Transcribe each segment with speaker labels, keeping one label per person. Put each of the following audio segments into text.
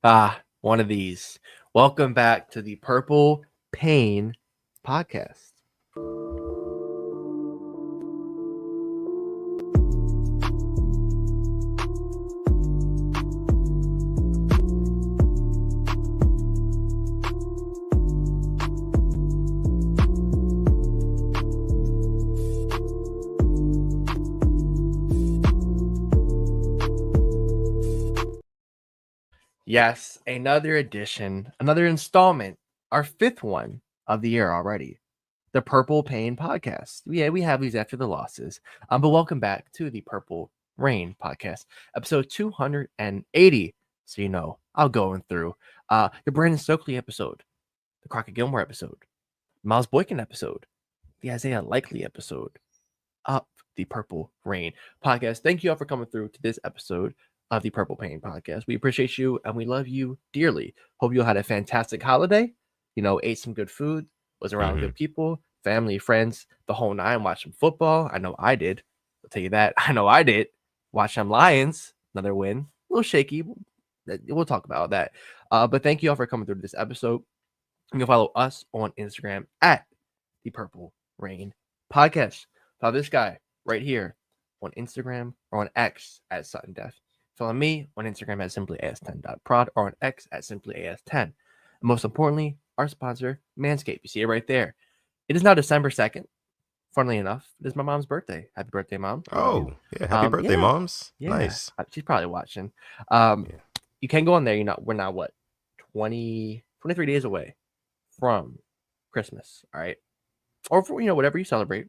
Speaker 1: One of these. Welcome back to the Purple Pain podcast. Yes, another edition, another installment, our fifth one of the year already. The Purple Pain podcast. Yeah, we have these after the losses. But welcome back to the Purple Rain podcast, episode 280. So you know, I'll go through the Brandon Stokely episode, the Crockett Gilmore episode, Miles Boykin episode, the Isaiah Likely episode, up the Purple Rain podcast. Thank you all for coming through to this episode of the Purple Pain podcast. We appreciate you and we love you dearly. Hope you all had a fantastic holiday. You know, ate some good food, was around good people, family, friends, the whole nine, watched some football. I know I did. I'll tell you that. I know I did. Watch some Lions, another win. A little shaky. We'll talk about that. But thank you all for coming through this episode. You can follow us on Instagram at the Purple Rain podcast. Follow this guy right here on Instagram or on X at Sutton Def. Follow me on Instagram at simplyas10.prod or on X at simplyas10. And most importantly, our sponsor, Manscaped. You see it right there. It is now December 2nd. Funnily enough, it is my mom's birthday. Happy birthday, Mom.
Speaker 2: Oh, yeah. Happy birthday, Moms.
Speaker 1: Yeah.
Speaker 2: Nice.
Speaker 1: She's probably watching. You can go on there. We're now what? 23 days away from Christmas. All right. Or for, whatever you celebrate.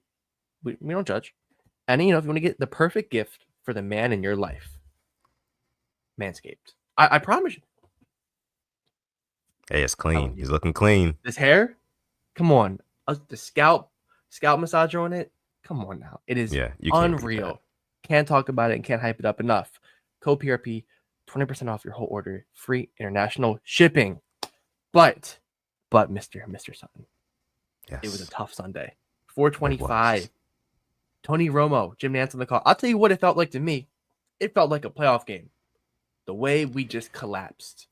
Speaker 1: We don't judge. And, if you want to get the perfect gift for the man in your life, Manscaped. I promise you.
Speaker 2: Hey, it's clean. He's looking clean.
Speaker 1: This hair? Come on. The scalp massager on it? Come on now. It is unreal. Can't talk about it and can't hype it up enough. Code PRP, 20% off your whole order. Free international shipping. But Mr. Sutton.
Speaker 2: Yes.
Speaker 1: It was a tough Sunday. 425. Tony Romo, Jim Nantz on the call. I'll tell you what it felt like to me. It felt like a playoff game. The way we just collapsed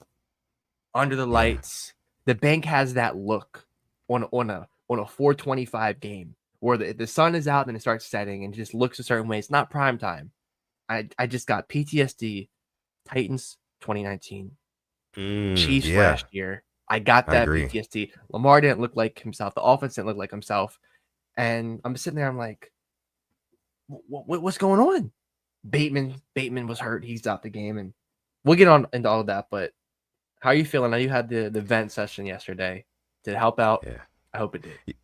Speaker 1: under the lights. The bank has that look on a 425 game where the sun is out and it starts setting and just looks a certain way. It's not prime time. I just got PTSD. Titans 2019. Chiefs last year. I got that PTSD. Lamar didn't look like himself. The offense didn't look like himself. And I'm sitting there, I'm like, what's going on? Bateman was hurt. He's out the game. And we'll get on into all of that. But how are you feeling? I know you had the vent session yesterday. Did it help out?
Speaker 2: Yeah.
Speaker 1: I hope it did.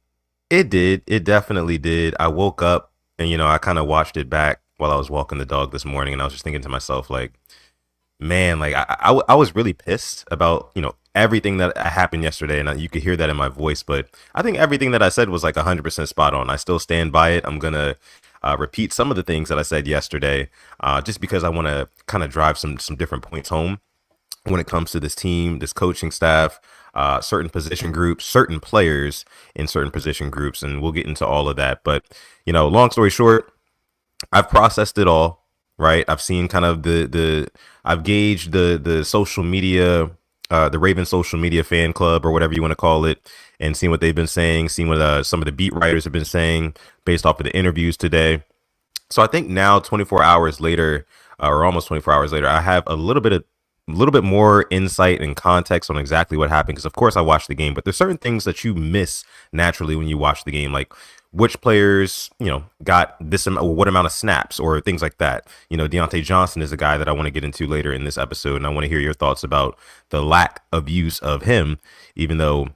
Speaker 2: It did. It definitely did. I woke up and, I kind of watched it back while I was walking the dog this morning. And I was just thinking to myself, like, man, like I was really pissed about, everything that happened yesterday. And you could hear that in my voice. But I think everything that I said was like 100% spot on. I still stand by it. I'm going to repeat some of the things that I said yesterday just because I want to kind of drive some different points home when it comes to this team, this coaching staff, certain position groups, certain players in certain position groups. And we'll get into all of that. But, long story short, I've processed it all, right? I've seen kind of I've gauged the social media, the Ravens social media fan club or whatever you want to call it, and seen what they've been saying, seen what some of the beat writers have been saying based off of the interviews today. So I think now 24 hours later, or almost 24 hours later, I have a little bit more insight and context on exactly what happened. Because of course I watched the game, but there's certain things that you miss naturally when you watch the game, like which players, got this what amount of snaps or things like that. Deontay Johnson is a guy that I want to get into later in this episode. And I want to hear your thoughts about the lack of use of him, even though,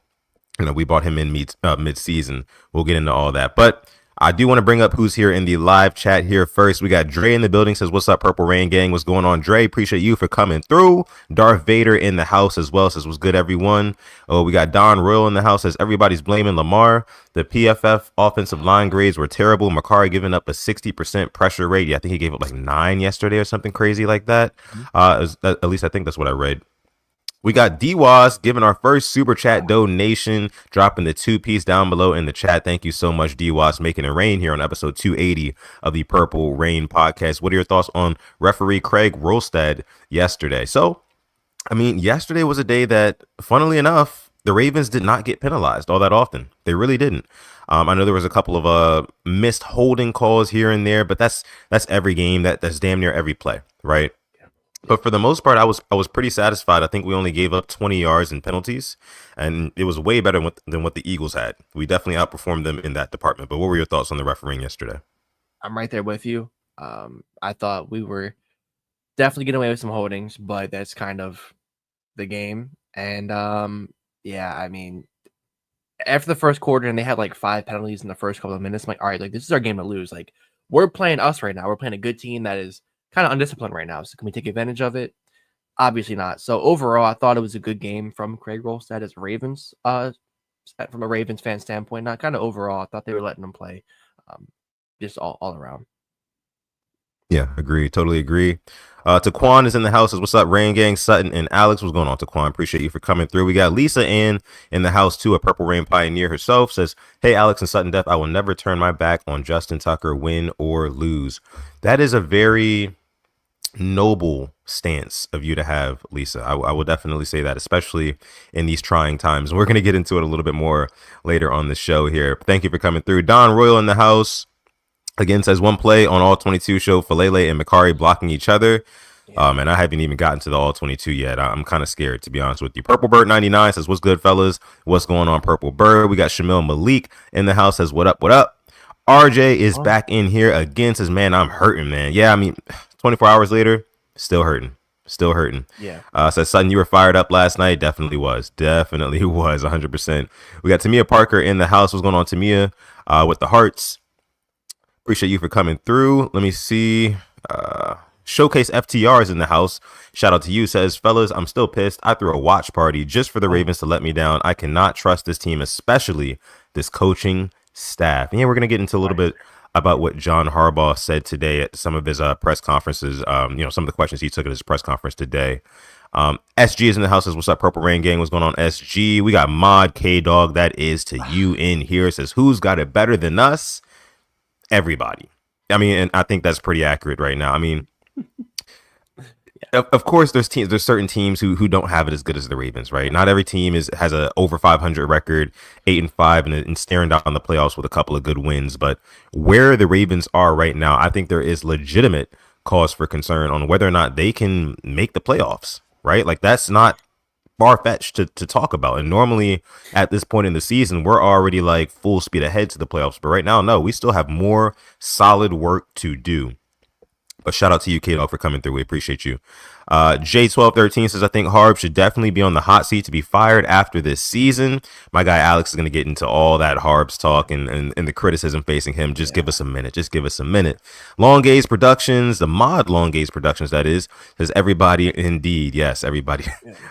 Speaker 2: we bought him in mid-season. We'll get into all that. But I do want to bring up who's here in the live chat here first. We got Dre in the building, says, what's up, Purple Rain gang? What's going on, Dre? Appreciate you for coming through. Darth Vader in the house as well, says, what's good, everyone? Oh, we got Don Royal in the house, says, everybody's blaming Lamar. The PFF offensive line grades were terrible. Makari giving up a 60% pressure rate. Yeah, I think he gave up like 9 yesterday or something crazy like that. At least I think that's what I read. We got DWAS giving our first super chat donation, dropping the 2-piece down below in the chat. Thank you so much, DWAS, making it rain here on episode 280 of the Purple Rain podcast. What are your thoughts on referee Craig Rolstad yesterday? So I mean, yesterday was a day that, funnily enough, the Ravens did not get penalized all that often. They really didn't. I know there was a couple of missed holding calls here and there, but that's every game. That's damn near every play, right?
Speaker 1: Yep.
Speaker 2: But for the most part, I was pretty satisfied. I think we only gave up 20 yards in penalties, and it was way better than what the Eagles had. We definitely outperformed them in that department. But what were your thoughts on the refereeing yesterday?
Speaker 1: I'm right there with you. I thought we were definitely getting away with some holdings, but that's kind of the game. And yeah, I mean, after the first quarter, and they had like 5 penalties in the first couple of minutes, I'm like, all right, like this is our game to lose. Like we're playing us right now. We're playing a good team that is kind of undisciplined right now. So can we take advantage of it? Obviously not. So overall, I thought it was a good game from Craig Rolstad as Ravens, from a Ravens fan standpoint. Not kind of overall, I thought they were letting them play, um, just all around.
Speaker 2: Yeah, agree. Totally agree. Taquan is in the house. Says, what's up, Rain Gang? Sutton and Alex. What's going on, Taquan? Appreciate you for coming through. We got Lisa in the house, too, a Purple Rain pioneer herself. Says, hey, Alex and Sutton Death, I will never turn my back on Justin Tucker, win or lose. That is a very noble stance of you to have, Lisa. I will definitely say that, especially in these trying times. We're going to get into it a little bit more later on the show here. Thank you for coming through. Don Royal in the house. Again, says one play on all 22 show Falele and Makari blocking each other.
Speaker 1: Yeah.
Speaker 2: And I haven't even gotten to the all 22 yet. I'm kind of scared, to be honest with you. Purple Bird 99 says, what's good, fellas? What's going on, Purple Bird? We got Shamil Malik in the house, says, what up, what up? RJ is back in here again, says, man, I'm hurting, man. Yeah, I mean, 24 hours later, still hurting. Still hurting.
Speaker 1: Yeah.
Speaker 2: Says, Sutton, you were fired up last night. Definitely was. Definitely was, 100%. We got Tamia Parker in the house. What's going on, Tamia? With the hearts. Appreciate you for coming through. Let me see. Showcase FTR is in the house. Shout out to you. Says, fellas, I'm still pissed. I threw a watch party just for the Ravens to let me down. I cannot trust this team, especially this coaching staff. And yeah, we're going to get into a little bit about what John Harbaugh said today at some of his press conferences. Some of the questions he took at his press conference today. SG is in the house. Says, what's up, Purple Rain Gang? What's going on, SG? We got Mod K Dog. That is to you in here. Says, who's got it better than us? Everybody. I mean, and I think that's pretty accurate right now. I mean, of course, there's certain teams who don't have it as good as the Ravens, right? Not every team has a over 500 record, 8-5, and staring down the playoffs with a couple of good wins. But where the Ravens are right now, I think there is legitimate cause for concern on whether or not they can make the playoffs, right? Like that's not far-fetched to talk about. And normally at this point in the season, we're already like full speed ahead to the playoffs. But right now, no, we still have more solid work to do. But shout out to you, K-Dog, for coming through. We appreciate you. J1213 says, I think Harb should definitely be on the hot seat to be fired after this season. My guy Alex is going to get into all that Harb's talk and the criticism facing him. Just give us a minute. Just give us a minute. Long Gaze Productions, the mod Long Gaze Productions, that is, says everybody indeed. Yes, everybody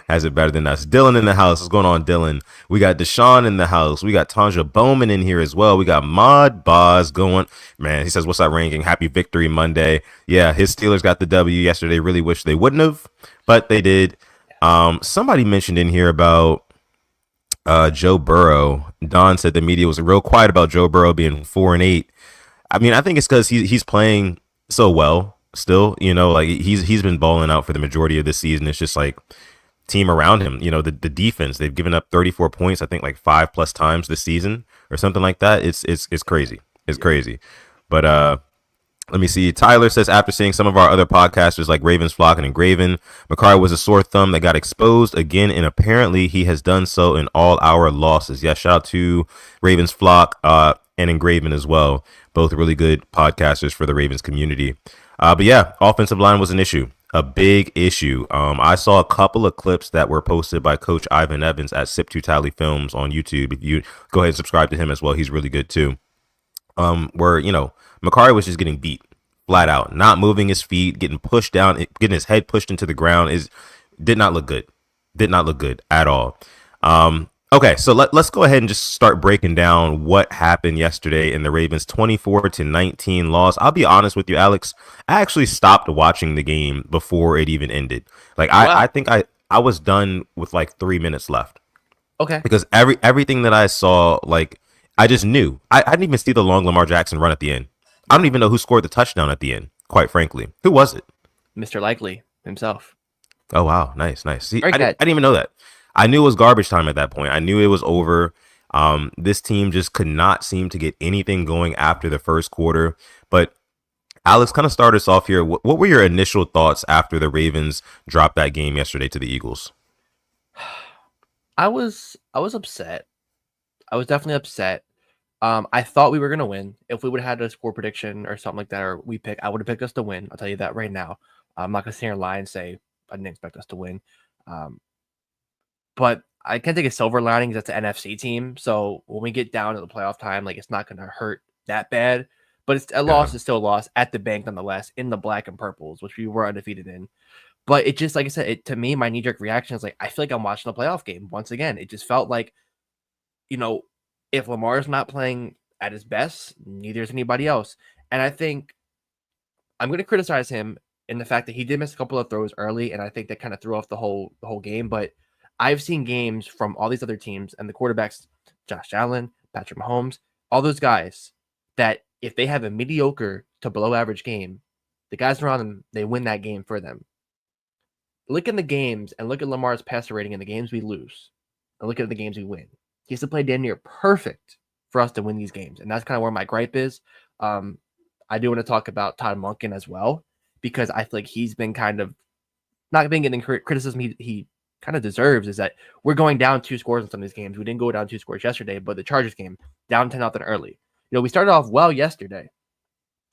Speaker 2: has it better than us. Dylan in the house. What's going on, Dylan? We got Deshaun in the house. We got Tanja Bowman in here as well. We got Mod Boz going. Man, he says, what's up, ranking? Happy Victory Monday. Yeah, his Steelers got the W yesterday. Really wish they wouldn't have, but they did. Somebody mentioned in here about Joe Burrow. Don said the media was real quiet about Joe Burrow being 4-8. I mean, I think it's because he's playing so well still. You know, like he's been balling out for the majority of this season. It's just like team around him. You know, the defense, they've given up 34 points. I think like 5+ times this season or something like that. It's crazy. It's crazy. But let me see. Tyler says, after seeing some of our other podcasters like Ravens Flock and Engraven, Makari was a sore thumb that got exposed again, and apparently he has done so in all our losses. Yeah, shout out to Ravens Flock and Engraven as well. Both really good podcasters for the Ravens community. But yeah, offensive line was an issue, a big issue. I saw a couple of clips that were posted by Coach Ivan Evans at Sip2 Tally Films on YouTube. If you go ahead and subscribe to him as well, he's really good too. Where, you know, Makari was just getting beat flat out, not moving his feet, getting pushed down, getting his head pushed into the ground did not look good. Did not look good at all. Okay, so let's go ahead and just start breaking down what happened yesterday in the Ravens 24-19 loss. I'll be honest with you, Alex. I actually stopped watching the game before it even ended. Like I think I was done with like 3 minutes left.
Speaker 1: Okay.
Speaker 2: Because everything that I saw, like, I just knew. I didn't even see the long Lamar Jackson run at the end. I don't even know who scored the touchdown at the end, quite frankly. Who was it?
Speaker 1: Mr. Likely himself.
Speaker 2: Oh wow, nice, nice. See,
Speaker 1: Great
Speaker 2: I
Speaker 1: catch.
Speaker 2: didn't even know that. I knew it was garbage time at that point. I knew it was over. This team just could not seem to get anything going after the first quarter. But Alex, kind of start us off here. What were your initial thoughts after the Ravens dropped that game yesterday to the Eagles?
Speaker 1: I was upset. I was definitely upset. I thought we were gonna win. If we would have had a score prediction or something like that, or I would have picked us to win. I'll tell you that right now. I'm not gonna sit here and lie and say I didn't expect us to win. Um, but I can take a silver lining. That's an NFC team, so when we get down to the playoff time, like it's not gonna hurt that bad. But it's a
Speaker 2: Yeah,
Speaker 1: loss is still a loss at the bank nonetheless in the black and purples, which we were undefeated in. But it just like I said, to me, my knee jerk reaction is like I feel like I'm watching a playoff game once again. It just felt like you know, if Lamar's not playing at his best, neither is anybody else. And I think I'm going to criticize him in the fact that he did miss a couple of throws early, and I think that kind of threw off the whole game. But I've seen games from all these other teams and the quarterbacks, Josh Allen, Patrick Mahomes, all those guys that if they have a mediocre to below average game, the guys around them they win that game for them. Look in the games and look at Lamar's passer rating in the games we lose, and look at the games we win. He has to play damn near perfect for us to win these games, and that's kind of where my gripe is. Um, I do want to talk about Todd Monken as well because I feel like he's been kind of not been getting criticism he kind of deserves. Is that we're going down 2 scores in some of these games. We didn't go down 2 scores yesterday, but the Chargers game down 10-0 early. We started off well yesterday,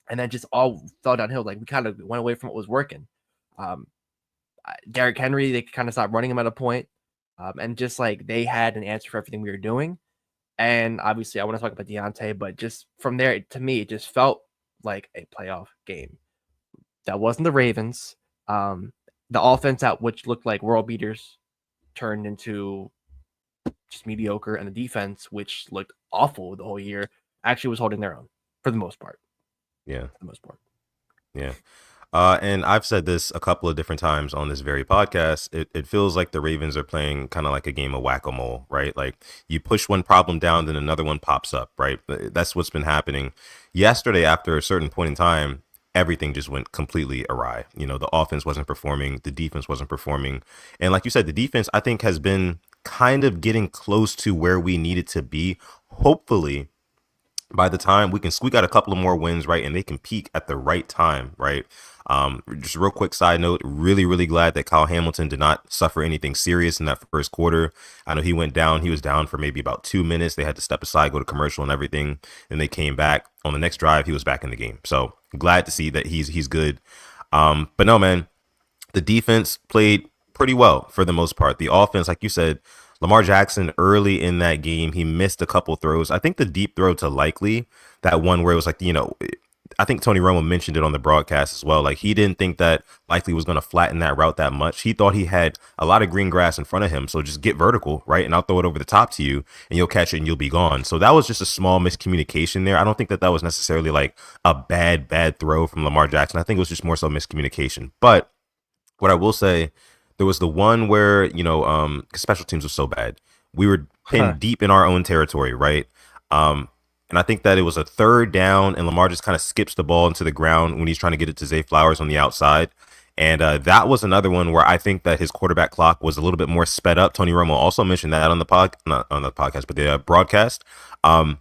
Speaker 1: and then just all fell downhill. Like we kind of went away from what was working. Um, Derrick Henry, they kind of stopped running him at a point, and just like they had an answer for everything we were doing. And obviously, I want to talk about Deontay, but just from there, to me, it just felt like a playoff game. That wasn't the Ravens. The offense, at which looked like world beaters, turned into just mediocre, and the defense, which looked awful the whole year, actually was holding their own for the most part.
Speaker 2: yeah,
Speaker 1: For the most part.
Speaker 2: yeah. And I've said this a couple of different times on this very podcast. It feels like the Ravens are playing kind of like a game of whack-a-mole, right? Like you push one problem down, then another one pops up, right? That's what's been happening. Yesterday, after a certain point in time, everything just went completely awry. The offense wasn't performing, the defense wasn't performing. And like you said, the defense, I think, has been kind of getting close to where we need it to be. Hopefully, by the time we can squeak out a couple of more wins, right, and they can peak at the right time, right? Just a real quick side note, really, really glad that Kyle Hamilton did not suffer anything serious in that first quarter. I know he went down. He was down for maybe about 2 minutes. They had to step aside, go to commercial and everything. And they came back. On the next drive, he was back in the game. So glad to see that he's good. But no, man, the defense played pretty well for the most part. The offense, like you said, Lamar Jackson early in that game, he missed a couple throws. I think the deep throw to Likely, that one where it was like, I think Tony Romo mentioned it on the broadcast as well. Like he didn't think that Likely was going to flatten that route that much. He thought he had a lot of green grass in front of him. So just get vertical, right? And I'll throw it over the top to you and you'll catch it and you'll be gone. So that was just a small miscommunication there. I don't think that that was necessarily like a bad throw from Lamar Jackson. I think it was just more so miscommunication. But what I will say, there was the one where, 'cause special teams was so bad. We were
Speaker 1: Huh.
Speaker 2: pinned deep in our own territory, right? And I think that it was a third down, and Lamar just kind of skips the ball into the ground when he's trying to get it to Zay Flowers on the outside. And that was another one where I think that his quarterback clock was a little bit more sped up. Tony Romo also mentioned that on the not on the podcast, but the broadcast. Um,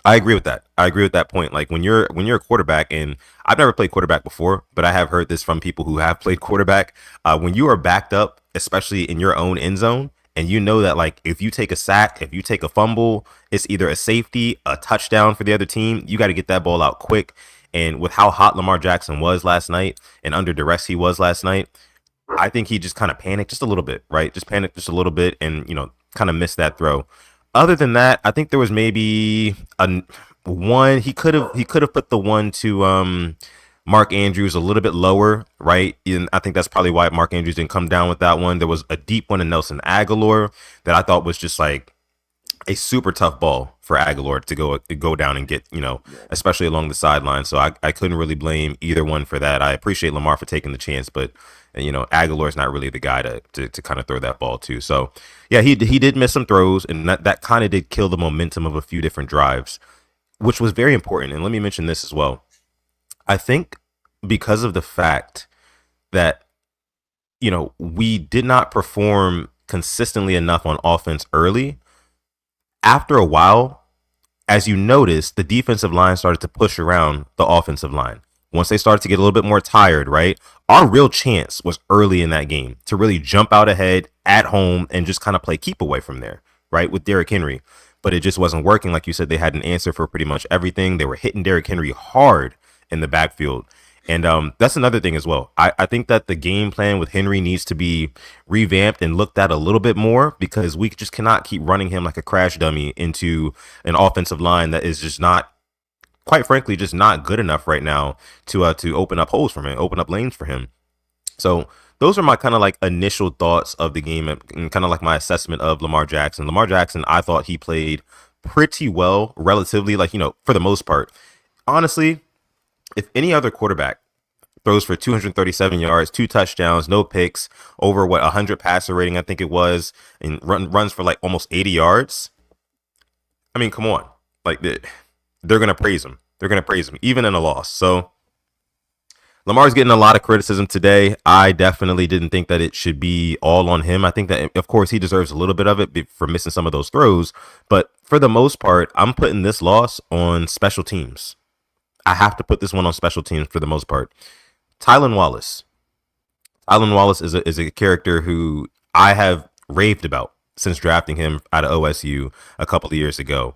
Speaker 2: I agree with that. I agree with that point. Like when you're a quarterback, and I've never played quarterback before, but I have heard this from people who have played quarterback. When you are backed up, especially in your own end zone, and you know that like if you take a sack, if you take a fumble, it's either a safety, a touchdown for the other team. You got to get that ball out quick. And with how hot Lamar Jackson was last night, and under duress he was last night, I think he just kind of panicked just a little bit, right? Just panicked just a little bit, and kind of missed that throw. Other than that, I think there was maybe a one he could have put the one to Mark Andrews a little bit lower, right? And I think that's probably why Mark Andrews didn't come down with that one. There was a deep one to Nelson Aguilar that I thought was just like a super tough ball for Aguilar to go down and get,
Speaker 1: Yeah.
Speaker 2: especially along the sideline. So I couldn't really blame either one for that. I appreciate Lamar for taking the chance, but Aguilar's not really the guy to kind of throw that ball to. So yeah, he did miss some throws, and that kind of did kill the momentum of a few different drives, which was very important. And let me mention this as well. I think because of the fact that we did not perform consistently enough on offense early. After a while, as you noticed, the defensive line started to push around the offensive line. Once they started to get a little bit more tired, right? Our real chance was early in that game to really jump out ahead at home and just kind of play keep away from there, right? With Derrick Henry. But it just wasn't working. Like you said, they had an answer for pretty much everything. They were hitting Derrick Henry hard in the backfield. And that's another thing as well. I think that the game plan with Henry needs to be revamped and looked at a little bit more, because we just cannot keep running him like a crash dummy into an offensive line that is just not, quite frankly, just not good enough right now to open up holes for him, open up lanes for him. So those are my kind of like initial thoughts of the game and kind of like my assessment of Lamar Jackson. Lamar Jackson, I thought he played pretty well, relatively, like, for the most part. Honestly, if any other quarterback throws for 237 yards, 2 touchdowns, no picks, over 100 passer rating, I think it was, and runs for like almost 80 yards. I mean, come on. Like, they're going to praise him. They're going to praise him, even in a loss. So Lamar's getting a lot of criticism today. I definitely didn't think that it should be all on him. I think that, of course, he deserves a little bit of it for missing some of those throws. But for the most part, I'm putting this loss on special teams. I have to put this one on special teams for the most part. Tylan Wallace. Tylan Wallace is a character who I have raved about since drafting him out of OSU a couple of years ago.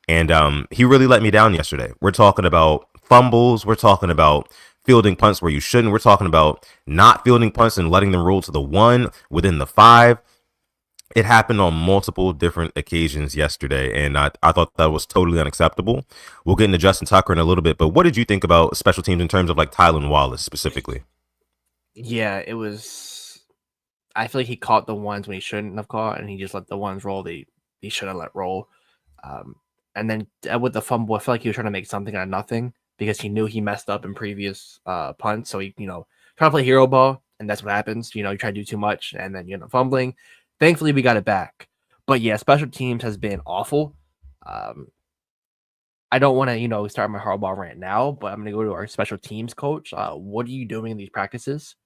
Speaker 2: And he really let me down yesterday. We're talking about fumbles. We're talking about fielding punts where you shouldn't. We're talking about not fielding punts and letting them roll to the 1 within the 5. It happened on multiple different occasions yesterday, and I thought that was totally unacceptable. We'll get into Justin Tucker in a little bit, but what did you think about special teams in terms of like Tylan Wallace specifically?
Speaker 1: Yeah, it was. I feel like he caught the ones when he shouldn't have caught, and he just let the ones roll he should have let roll. And then with the fumble, I feel like he was trying to make something out of nothing, because he knew he messed up in previous punts. So he, trying to play hero ball, and that's what happens. You try to do too much, and then fumbling. Thankfully, we got it back. But yeah, special teams has been awful. I don't want to, start my Harbaugh rant now, but I'm going to go to our special teams coach. What are you doing in these practices?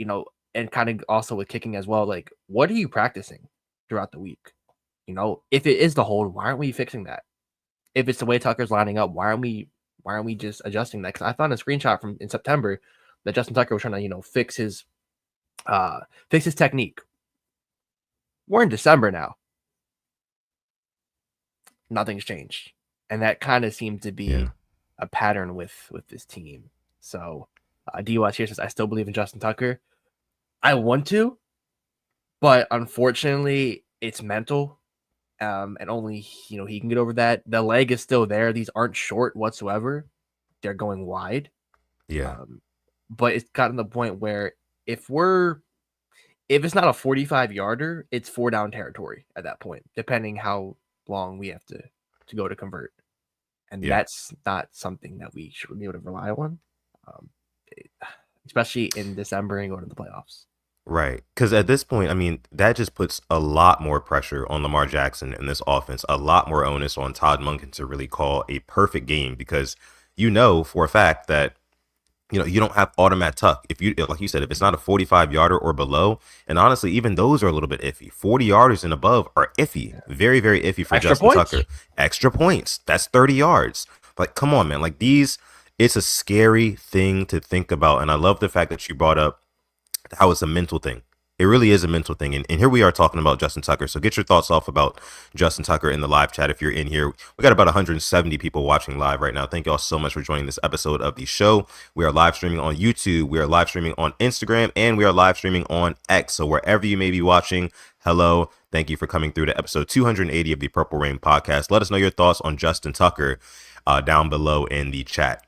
Speaker 1: And kind of also with kicking as well. Like, what are you practicing throughout the week? If it is the hold, why aren't we fixing that? If it's the way Tucker's lining up, why aren't we just adjusting that? Because I found a screenshot from in September that Justin Tucker was trying to, fix his technique. We're in December now. Nothing's changed. And that kind of seems to be a pattern with this team. So DUS here says, I still believe in Justin Tucker. I want to, but unfortunately it's mental. And only, he can get over that. The leg is still there. These aren't short whatsoever. They're going wide.
Speaker 2: Yeah.
Speaker 1: But it's gotten to the point where if it's not a 45-yarder, it's 4 down territory at that point, depending how long we have to go to convert. And that's not something that we should be able to rely on, especially in December and going to the playoffs.
Speaker 2: Right. Because at this point, I mean, that just puts a lot more pressure on Lamar Jackson in this offense, a lot more onus on Todd Monken to really call a perfect game, because for a fact that you don't have automatic tuck. If you, like you said, if it's not a 45-yarder or below, and honestly, even those are a little bit iffy. 40-yarders and above are iffy. Very, very iffy for Justin Tucker. Extra points. That's 30 yards. Like, come on, man. Like, it's a scary thing to think about. And I love the fact that you brought up how it's a mental thing. It really is a mental thing. And here we are talking about Justin Tucker. So get your thoughts off about Justin Tucker in the live chat if you're in here. We got about 170 people watching live right now. Thank you all so much for joining this episode of the show. We are live streaming on YouTube. We are live streaming on Instagram. And we are live streaming on X. So wherever you may be watching, hello. Thank you for coming through to episode 280 of the Purple Rain podcast. Let us know your thoughts on Justin Tucker down below in the chat.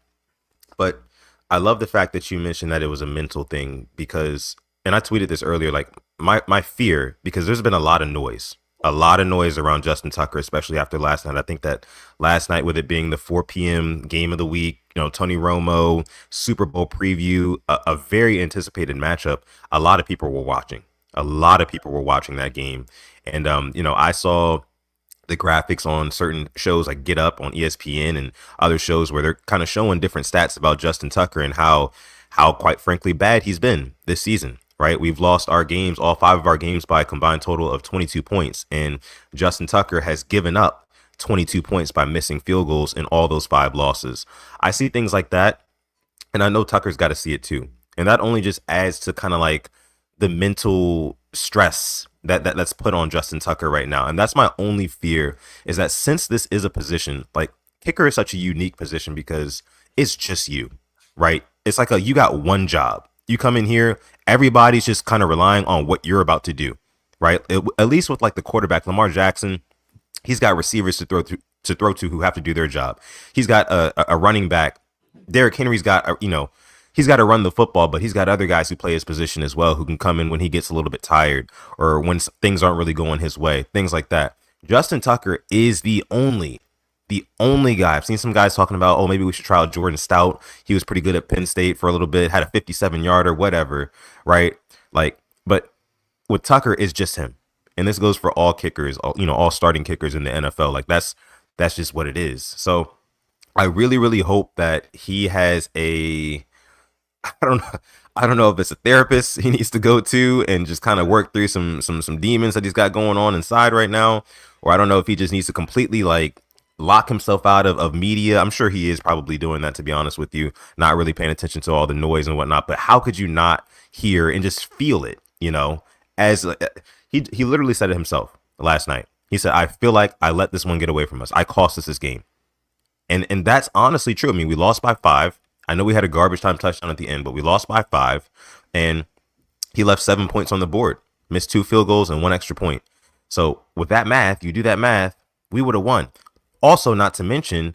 Speaker 2: But I love the fact that you mentioned that it was a mental thing, because, and I tweeted this earlier, like my fear, because there's been a lot of noise around Justin Tucker, especially after last night. I think that last night, with it being the 4 p.m. game of the week, Tony Romo, Super Bowl preview, a very anticipated matchup. A lot of people were watching. That game. And, I saw the graphics on certain shows like Get Up on ESPN and other shows where they're kind of showing different stats about Justin Tucker and how quite frankly bad he's been this season. right? We've lost our games, all 5 of our games, by a combined total of 22 points. And Justin Tucker has given up 22 points by missing field goals in all those 5 losses. I see things like that, and I know Tucker's got to see it too. And that only just adds to kind of like the mental stress that's put on Justin Tucker right now. And that's my only fear, is that since this is a position, like kicker is such a unique position because it's just you, right? It's like you got one job. You come in here, everybody's just kind of relying on what you're about to do, right? At least with like the quarterback, Lamar Jackson, he's got receivers to throw to who have to do their job. He's got a running back. Derrick Henry's got, he's got to run the football, but he's got other guys who play his position as well, who can come in when he gets a little bit tired or when things aren't really going his way, things like that. Justin Tucker is the only guy. I've seen some guys talking about, oh, maybe we should try out Jordan Stout. He was pretty good at Penn State for a little bit, had a 57-yarder, whatever, right? Like, but with Tucker, it's just him. And this goes for all kickers, all starting kickers in the NFL. Like that's just what it is. So I really, really hope that he has I don't know if it's a therapist he needs to go to and just kind of work through some demons that he's got going on inside right now, or I don't know if he just needs to completely like lock himself out of media. I'm sure he is probably doing that, to be honest with you, not really paying attention to all the noise and whatnot. But how could you not hear and just feel it? As he literally said it himself last night. He said, I feel like I let this one get away from us. I cost us this game. And that's honestly true. I mean, we lost by 5. I know we had a garbage time touchdown at the end, but we lost by 5. And he left 7 points on the board, missed 2 field goals and 1 extra point. So with that math, you do that math, we would have won. Also, not to mention,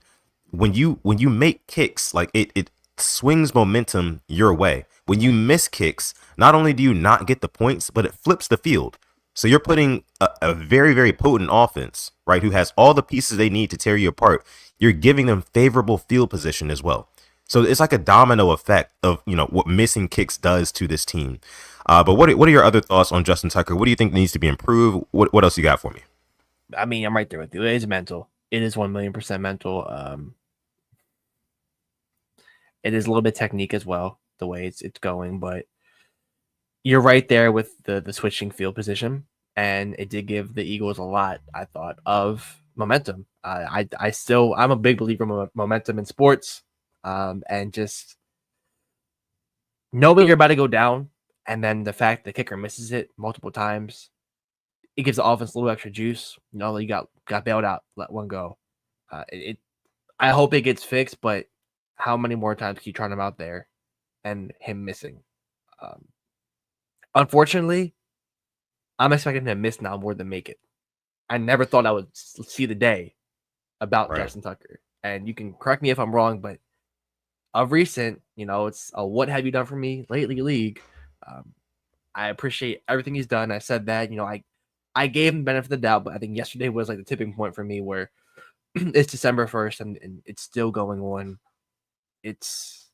Speaker 2: when you make kicks, like it swings momentum your way. When you miss kicks, not only do you not get the points, but it flips the field. So you're putting a very, very potent offense, right, who has all the pieces they need to tear you apart. You're giving them favorable field position as well. So it's like a domino effect of, what missing kicks does to this team. But what are your other thoughts on Justin Tucker? What do you think needs to be improved? What else you got for me?
Speaker 1: I mean, I'm right there with you. It is mental. It is 1,000,000% mental. It is a little bit technique as well, the way it's going, but you're right there with the switching field position, and it did give the Eagles a lot, I thought, of momentum. I'm a big believer in momentum in sports, and just knowing you're about to go down, and then the fact the kicker misses it multiple times, it gives the offense a little extra juice. You got bailed out, let one go. I hope it gets fixed, but how many more times can you try him out there and him missing? Unfortunately, I'm expecting him to miss now more than make it. I never thought I would see the day about
Speaker 2: Right.
Speaker 1: Justin Tucker. And you can correct me if I'm wrong, but of recent, it's a what have you done for me lately league. I appreciate everything he's done. I said that, I gave him the benefit of the doubt, but I think yesterday was like the tipping point for me where it's December 1st and it's still going on. It's,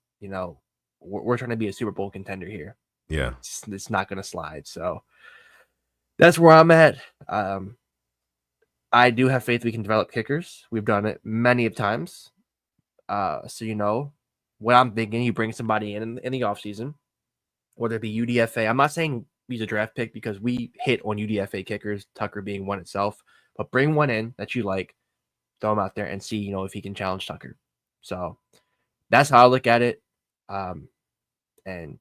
Speaker 1: we're trying to be a Super Bowl contender here.
Speaker 2: Yeah.
Speaker 1: It's not going to slide. So that's where I'm at. I do have faith we can develop kickers. We've done it many of times. So, what I'm thinking, you bring somebody in the offseason, whether it be UDFA. I'm not saying use a draft pick because we hit on UDFA kickers, Tucker being one itself, but bring one in that you like, throw him out there and see, if he can challenge Tucker. So that's how I look at it. And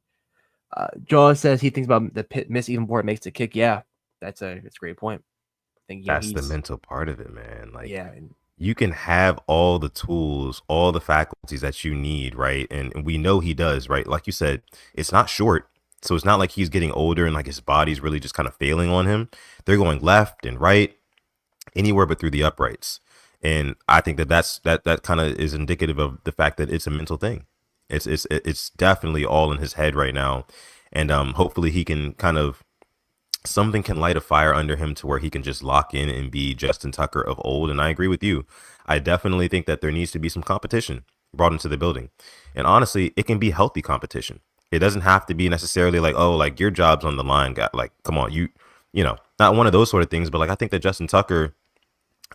Speaker 1: Joel says he thinks about the miss even before it makes the kick. Yeah, that's a great point. I think
Speaker 2: that's the mental part of it, man. Like,
Speaker 1: yeah,
Speaker 2: you can have all the tools, all the faculties that you need, right? And we know he does, right? Like you said, it's not short. So it's not like he's getting older and like his body's really just kind of failing on him. They're going left and right, anywhere but through the uprights. And I think that kind of is indicative of the fact that it's a mental thing. It's definitely all in his head right now. And hopefully he can something can light a fire under him to where he can just lock in and be Justin Tucker of old. And I agree with you. I definitely think that there needs to be some competition brought into the building. And honestly, it can be healthy competition. It doesn't have to be necessarily like, oh, like your job's on the line, guy. Like, come on, not one of those sort of things. But like, I think that Justin Tucker,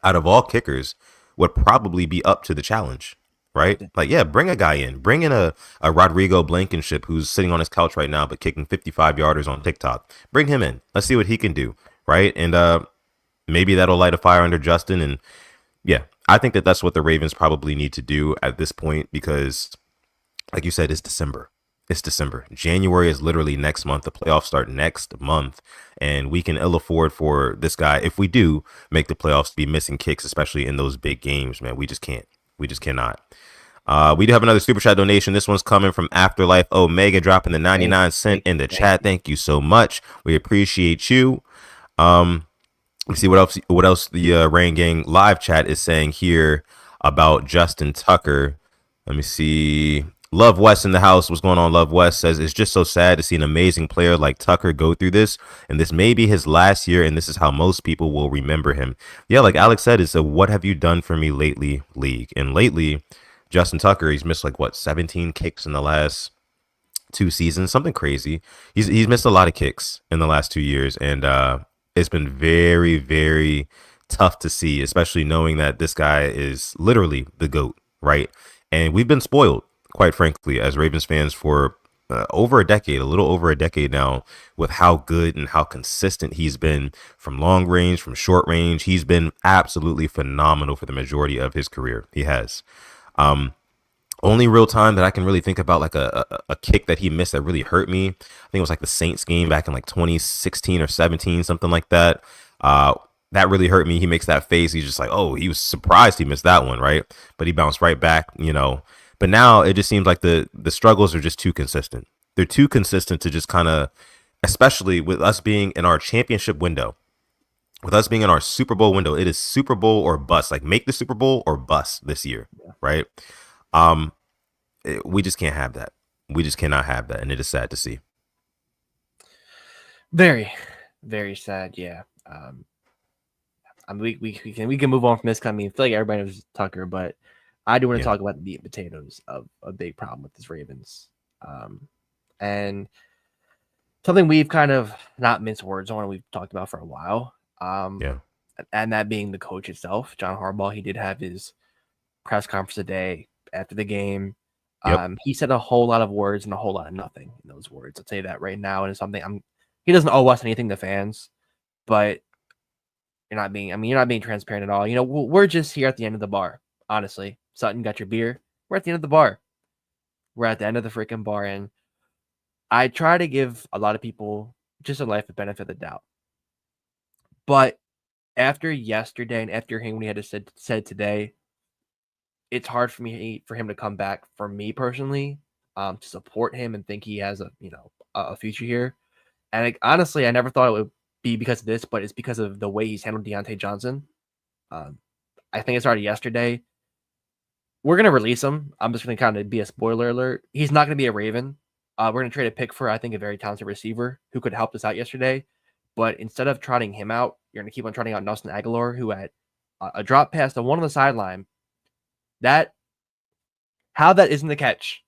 Speaker 2: out of all kickers, would probably be up to the challenge. right? Like, yeah, bring a guy in. Bring in a Rodrigo Blankenship who's sitting on his couch right now but kicking 55-yarders on TikTok. Bring him in. Let's see what he can do, right? And maybe that'll light a fire under Justin. And yeah, I think that that's what the Ravens probably need to do at this point because, like you said, it's December. It's December. January is literally next month. The playoffs start next month. And we can ill afford for this guy, if we do make the playoffs, to be missing kicks, especially in those big games, man. We just can't. We just cannot. We do have another super chat donation. This one's coming from Afterlife Omega, dropping the 99 cents in the chat. Thank you so much. We appreciate you. Let's see what else the Rain Gang live chat is saying here about Justin Tucker. Let me see. Love West in the house. What's going on? Love West says it's just so sad to see an amazing player like Tucker go through this, and this may be his last year, and this is how most people will remember him. Yeah, like Alex said, it's a what have you done for me lately league. And lately, Justin Tucker, he's missed 17 kicks in the last 2 seasons, something crazy. He's missed a lot of kicks in the last 2 years, and it's been very, very tough to see, especially knowing that this guy is literally the GOAT, right? And we've been spoiled, quite frankly, as Ravens fans for over a decade, a little over a decade now, with how good and how consistent he's been from long range, from short range. He's been absolutely phenomenal for the majority of his career. He has. Only real time that I can really think about a kick that he missed that really hurt me, I think it was the Saints game back in 2016 or 17, something like that. That really hurt me. He makes that face. He's just oh, he was surprised he missed that one, right? But he bounced right back, But now it just seems like the struggles are just too consistent. They're too consistent to just kind of, especially with us being in our championship window, with us being in our Super Bowl window, it is Super Bowl or bust. Make the Super Bowl or bust this year, right? We just can't have that. We just cannot have that, and it is sad to see.
Speaker 1: Very, very sad. Yeah. We can move on from this. I feel like everybody knows Tucker, but I do want to talk about the meat and potatoes of a big problem with this Ravens, and something we've kind of not minced words on. We've talked about for a while. And that being the coach itself, John Harbaugh. He did have his press conference today after the game. He said a whole lot of words and a whole lot of nothing in those words. I'll tell you that right now. And it's something he doesn't owe us anything, the fans, but you're not being transparent at all. We're just here at the end of the bar. Honestly, Sutton got your beer. We're at the end of the bar. We're at the end of the freaking bar. And I try to give a lot of people just a life of benefit of the doubt. But after yesterday and after hearing what he had said today, it's hard for him to come back. For me personally, to support him and think he has a future here. And honestly, I never thought it would be because of this, but it's because of the way he's handled Deontay Johnson. I think it started yesterday. We're gonna release him. I'm just gonna kind of be a spoiler alert. He's not gonna be a Raven. We're gonna trade a pick for, I think, a very talented receiver who could help us out yesterday. But instead of trotting him out, you're gonna keep on trotting out Nelson Aguilar, who had a drop pass to one on the sideline. How that isn't the catch.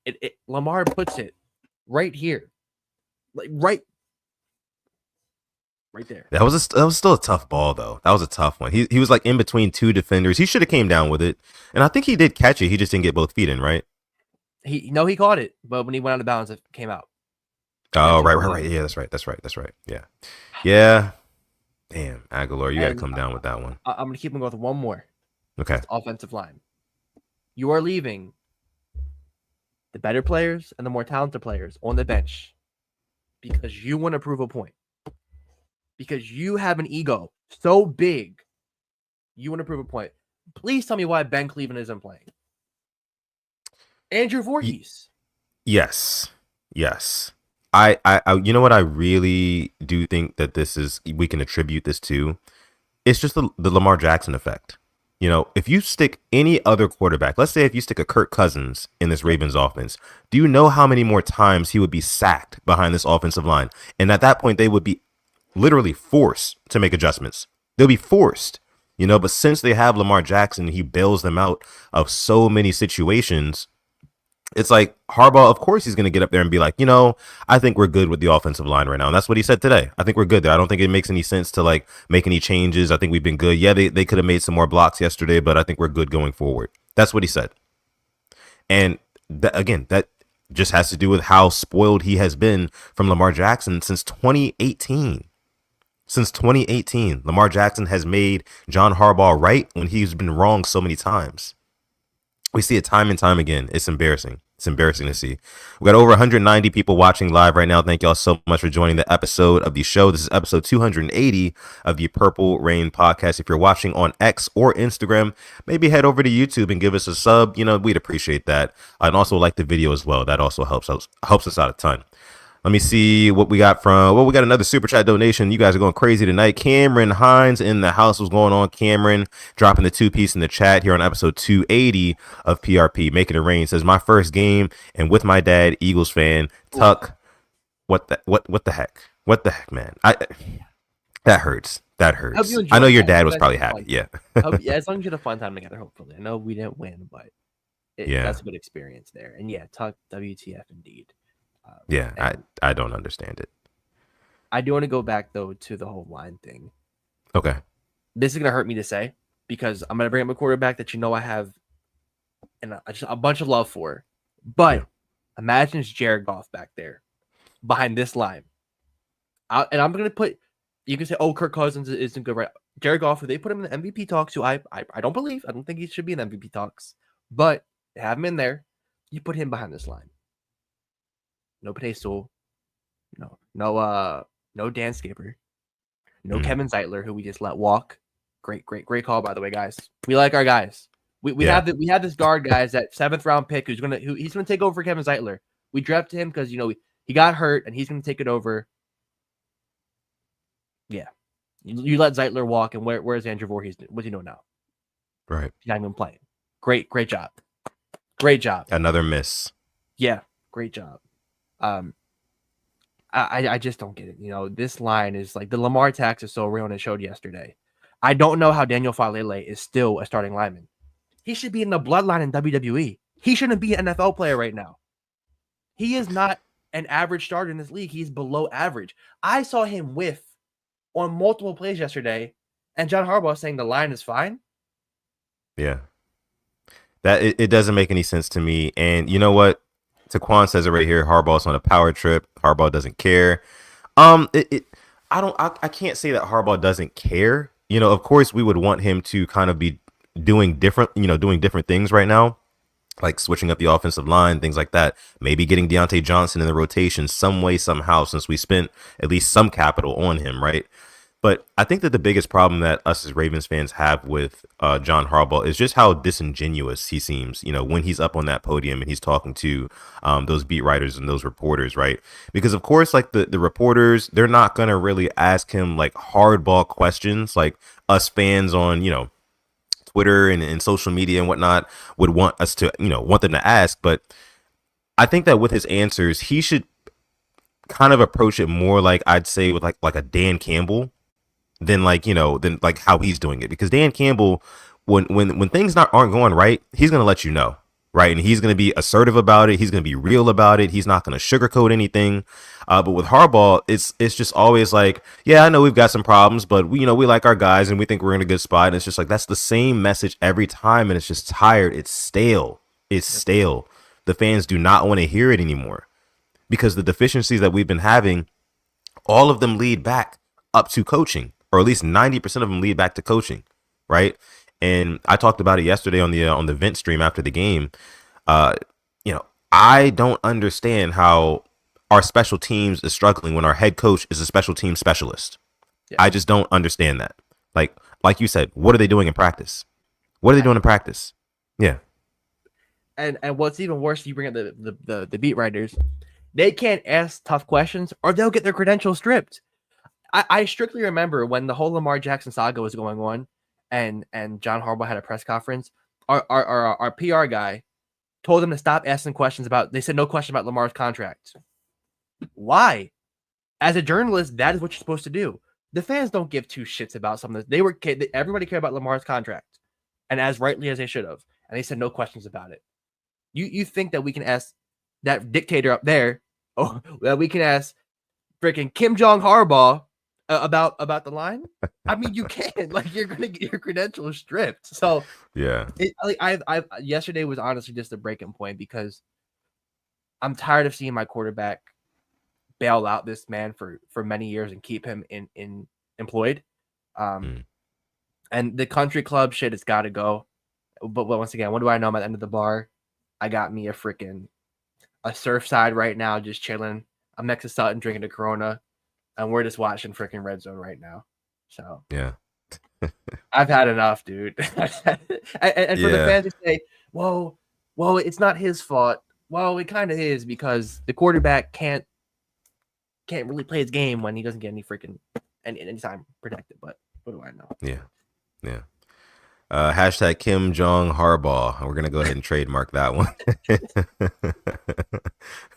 Speaker 1: Lamar puts it right here, right there.
Speaker 2: That was still a tough ball though. That was a tough one. He was in between 2 defenders. He should have came down with it, and I think he did catch it. He just didn't get both feet in, right?
Speaker 1: He caught it, but when he went out of bounds, it came out.
Speaker 2: Oh, right. Yeah, that's right. Yeah. Damn, Aguilar, you got to come down with that one.
Speaker 1: I'm gonna keep him going with one more.
Speaker 2: Okay.
Speaker 1: Offensive line. You are leaving the better players and the more talented players on the bench because you want to prove a point. Because you have an ego so big, you want to prove a point. Please tell me why Ben Cleveland isn't playing. Andrew Voorhees.
Speaker 2: Yes. I you know what I really do think that we can attribute this to? It's just the Lamar Jackson effect. If you stick any other quarterback, let's say if you stick a Kirk Cousins in this Ravens offense, do you know how many more times he would be sacked behind this offensive line? And at that point, they would be literally forced to make adjustments. They'll be forced, but since they have Lamar Jackson, he bails them out of so many situations. It's Harbaugh, of course, he's going to get up there and be like, I think we're good with the offensive line right now. And that's what he said today. I think we're good there. I don't think it makes any sense to make any changes. I think we've been good. Yeah, they could have made some more blocks yesterday, but I think we're good going forward. That's what he said. And that just has to do with how spoiled he has been from Lamar Jackson since 2018. Since 2018, Lamar Jackson has made John Harbaugh right when he's been wrong so many times. We see it time and time again. It's embarrassing. It's embarrassing to see. We got over 190 people watching live right now. Thank y'all so much for joining the episode of the show. This is episode 280 of the Purple Rain podcast. If you're watching on X or Instagram, maybe head over to YouTube and give us a sub. We'd appreciate that. And also like the video as well. That also helps us out a ton. Let me see what we got from. Well, we got another super chat donation. You guys are going crazy tonight. Cameron Hines in the house. What's going on? Cameron dropping the 2-piece in the chat here on episode 280 of PRP. Making it rain says my first game and with my dad, Eagles fan. Tuck. What the heck? What the heck, man? That hurts. That hurts. I know your dad was probably happy. Yeah.
Speaker 1: Yeah, as long as you had a fun time together, hopefully. I know we didn't win, but that's a good experience there. And yeah, Tuck, WTF indeed.
Speaker 2: I don't understand it.
Speaker 1: I do want to go back though to the whole line thing.
Speaker 2: Okay.
Speaker 1: This is gonna hurt me to say because I'm gonna bring up a quarterback that I have a bunch of love for. But imagine it's Jared Goff back there behind this line. And I'm gonna put. You can say, "Oh, Kirk Cousins isn't good, right?" Jared Goff, they put him in the MVP talks. Who I don't believe. I don't think he should be in the MVP talks, but they have him in there. You put him behind this line. No Patay Sewell, no Dan Skipper, no Kevin Zeitler, who we just let walk. Great call, by the way, guys. We like our guys. We have this guard, guys, that 7th round pick he's gonna take over for Kevin Zeitler. We drafted him because he got hurt and he's gonna take it over. Yeah, you let Zeitler walk, and where's Andrew Voorhees? What's he doing now?
Speaker 2: Right,
Speaker 1: he's not even playing. Great job.
Speaker 2: Another miss.
Speaker 1: Yeah, great job. I just don't get it. This line is like the Lamar tax is so real, and it showed yesterday. I don't know how Daniel Falele is still a starting lineman. He should be in the bloodline in WWE. He shouldn't be an NFL player right now. He is not an average starter in this league. He's below average. I saw him whiff on multiple plays yesterday, and John Harbaugh saying the line is fine.
Speaker 2: Yeah. That it doesn't make any sense to me. And you know what? Taquan says it right here. Harbaugh's on a power trip. Harbaugh doesn't care. I can't say that Harbaugh doesn't care. Of course we would want him to kind of be doing different things right now, like switching up the offensive line, things like that. Maybe getting Deontay Johnson in the rotation some way, somehow, since we spent at least some capital on him, right? But I think that the biggest problem that us as Ravens fans have with John Harbaugh is just how disingenuous he seems, when he's up on that podium and he's talking to those beat writers and those reporters, right? Because, of course, like the reporters, they're not going to really ask him like hardball questions like us fans on, Twitter and social media and whatnot would want us to, want them to ask. But I think that with his answers, he should kind of approach it more like I'd say with like a Dan Campbell than how he's doing it, because Dan Campbell, when things aren't going right, he's going to let you know, right? And he's going to be assertive about it. He's going to be real about it. He's not going to sugarcoat anything. But with Harbaugh, it's just always like, yeah, I know we've got some problems, but we like our guys and we think we're in a good spot. And it's just like, that's the same message every time. And it's just tired. It's stale. The fans do not want to hear it anymore, because the deficiencies that we've been having, all of them lead back up to coaching, or at least 90% of them lead back to coaching, right? And I talked about it yesterday on the vent stream after the game. I don't understand how our special teams is struggling when our head coach is a special team specialist. Yeah. I just don't understand that. Like you said, what are they doing in practice? Yeah.
Speaker 1: And what's even worse, you bring up the beat writers. They can't ask tough questions or they'll get their credentials stripped. I strictly remember when the whole Lamar Jackson saga was going on and John Harbaugh had a press conference, our PR guy told them to stop asking questions they said no question about Lamar's contract. Why? As a journalist, that is what you're supposed to do. The fans don't give two shits about something. Everybody cared about Lamar's contract, and as rightly as they should have. And they said no questions about it. You think that we can ask that dictator up there, that we can ask freaking Kim Jong Harbaugh about the line. I mean, you can like you're gonna get your credentials stripped. So
Speaker 2: Yeah.
Speaker 1: I yesterday was honestly just a breaking point because I'm tired of seeing my quarterback bail out this man for many years and keep him in employed. Um,
Speaker 2: Mm.
Speaker 1: and the country club shit has got to go. But once again, what do I know? I'm at the end of the bar. I got me a Surfside right now, just chilling. I'm next to Sutton drinking a Corona, and we're just watching freaking Red Zone right now. So
Speaker 2: Yeah.
Speaker 1: I've had enough, dude. and for the
Speaker 2: Yeah.
Speaker 1: fans to say, "Whoa, it's not his fault." Well, it kind of is because the quarterback can't really play his game when he doesn't get any time protected. But what do I know?
Speaker 2: Yeah. Yeah. Hashtag Kim Jong Harbaugh. We're gonna go ahead and trademark that one.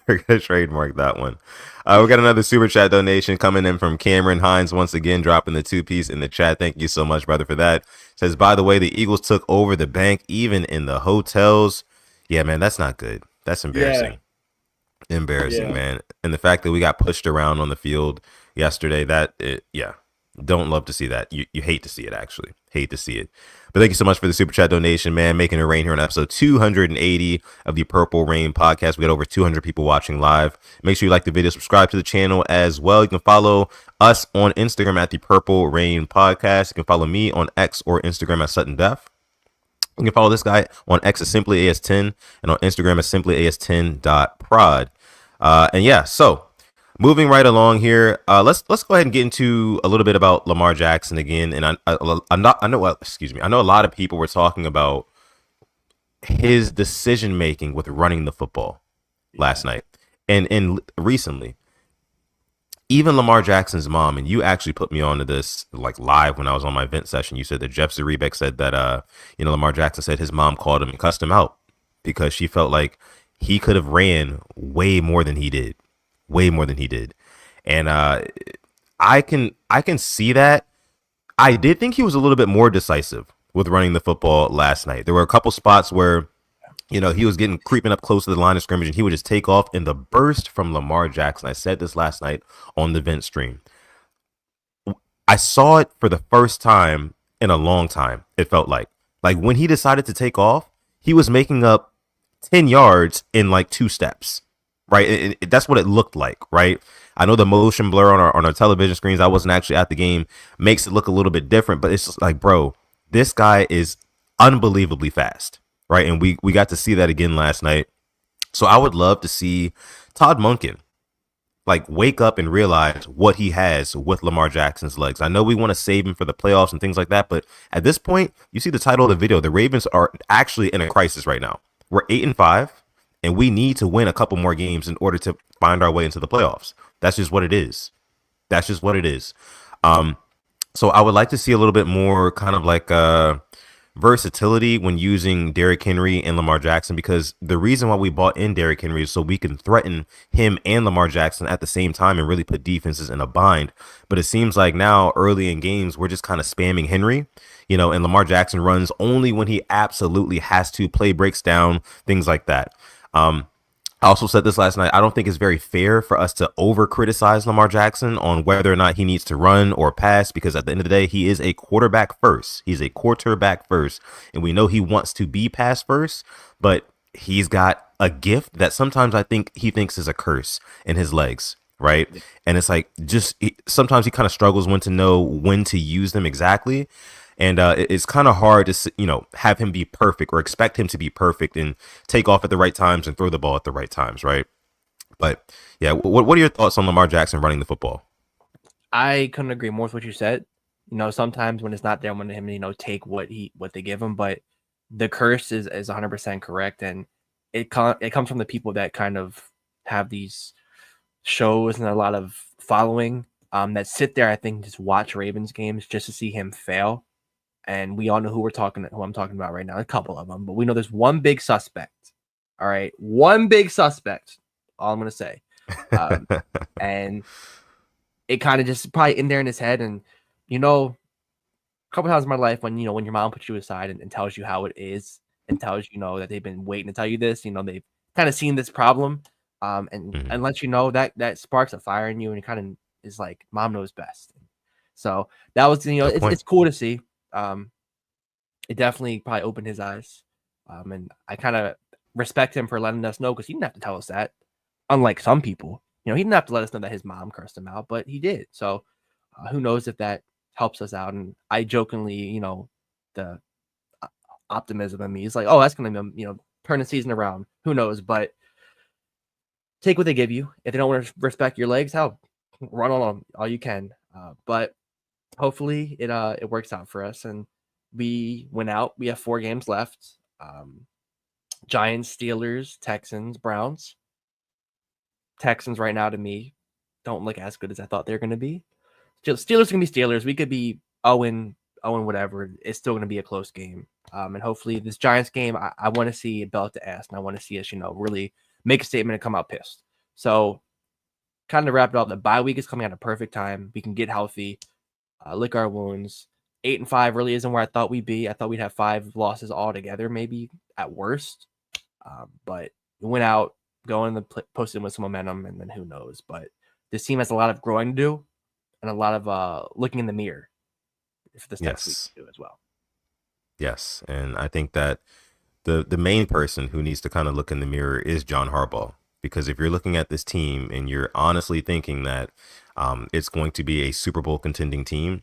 Speaker 2: We're gonna trademark that one. We got another super chat donation coming in from Cameron Hines once again, dropping the 2-piece in the chat. Thank you so much, brother, for that. Says, by the way, the Eagles took over the bank, even in the hotels. Yeah, man, that's not good. That's embarrassing. Embarrassing, man. And the fact that we got pushed around on the field yesterday, don't love to see that. You hate to see it, actually. Hate to see it. But thank you so much for the super chat donation, man. Making it rain here on episode 280 of the Purple Rain podcast. We got over 200 people watching live. Make sure you like the video, subscribe to the channel as well. You can follow us on Instagram at the Purple Rain podcast. You can follow me on X or Instagram at Sutton Def. You can follow this guy on X as simply as10 and on Instagram as simply as10.prod. And yeah, so moving right along here, let's go ahead and get into a little bit about Lamar Jackson again. And I know a lot of people were talking about his decision making with running the football last night and recently. Even Lamar Jackson's mom, and you actually put me onto this like live when I was on my vent session. You said that Jeff Zrebeck said that Lamar Jackson said his mom called him and cussed him out because she felt like he could have ran way more than he did. And I can see that. I did think he was a little bit more decisive with running the football last night. There were a couple spots where he was creeping up close to the line of scrimmage and he would just take off. And the burst from Lamar Jackson, I said this last night on the vent stream, I saw it for the first time in a long time. It felt like when he decided to take off, he was making up 10 yards in like 2 steps, right? That's what it looked like, right? I know the motion blur on our television screens, I wasn't actually at the game, makes it look a little bit different, but it's just like, bro, this guy is unbelievably fast, right? And we got to see that again last night. So I would love to see Todd Monken like wake up and realize what he has with Lamar Jackson's legs. I know we want to save him for the playoffs and things like that, but at this point, you see the title of the video, the Ravens are actually in a crisis right now. We're 8-5, and we need to win a couple more games in order to find our way into the playoffs. That's just what it is. So I would like to see a little bit more kind of like versatility when using Derrick Henry and Lamar Jackson, because the reason why we bought in Derrick Henry is so we can threaten him and Lamar Jackson at the same time and really put defenses in a bind. But it seems like now early in games, we're just kind of spamming Henry, and Lamar Jackson runs only when he absolutely has to. Play breaks down, things like that. I also said this last night. I don't think it's very fair for us to over criticize Lamar Jackson on whether or not he needs to run or pass, because at the end of the day, he is a quarterback first. He's a quarterback first. And we know he wants to be pass first, but he's got a gift that sometimes I think he thinks is a curse in his legs. Right. And it's like sometimes he kind of struggles when to use them exactly. And it's kind of hard to, have him be perfect or expect him to be perfect and take off at the right times and throw the ball at the right times. Right. But yeah, what are your thoughts on Lamar Jackson running the football?
Speaker 1: I couldn't agree more with what you said. Sometimes when it's not there, I want him, take what they give him. But the curse is 100% correct. And it comes from the people that kind of have these shows and a lot of following that sit there, I think, just watch Ravens games just to see him fail. And we all know who I'm talking about right now, a couple of them, but we know there's one big suspect. All right. One big suspect. All I'm going to say. And it kind of just probably in there in his head. And, a couple times in my life when your mom puts you aside and tells you how it is and tells you, that they've been waiting to tell you this, they've kind of seen this problem and lets you know that sparks a fire in you. And it kind of is like, mom knows best. So that was,
Speaker 2: Good point.
Speaker 1: it's cool to see. It definitely probably opened his eyes. And I kind of respect him for letting us know, because he didn't have to tell us that. Unlike some people, he didn't have to let us know that his mom cursed him out, but he did. So who knows if that helps us out. And I jokingly, the optimism in me is like, oh, that's going to, turn the season around. Who knows? But take what they give you. If they don't want to respect your legs, run on all you can. But hopefully it works out for us, and we went out. We have 4 games left. Giants, Steelers, Texans, Browns. Texans right now to me don't look as good as I thought they were going to be. Steelers are going to be Steelers. We could be 0 whatever. It's still going to be a close game. And hopefully this Giants game, I want to see it belt to ass, and I want to see us, really make a statement and come out pissed. So kind of wrap it up. The bye week is coming at a perfect time. We can get healthy, lick our wounds. 8-5 really isn't where I thought we'd be. I thought we'd have 5 losses altogether, maybe at worst. But we went out, going the posted with some momentum, and then who knows. But this team has a lot of growing to do, and a lot of looking in the mirror for this next week to do as well.
Speaker 2: Yes, and I think that the main person who needs to kind of look in the mirror is John Harbaugh, because if you're looking at this team and you're honestly thinking that it's going to be a Super Bowl contending team,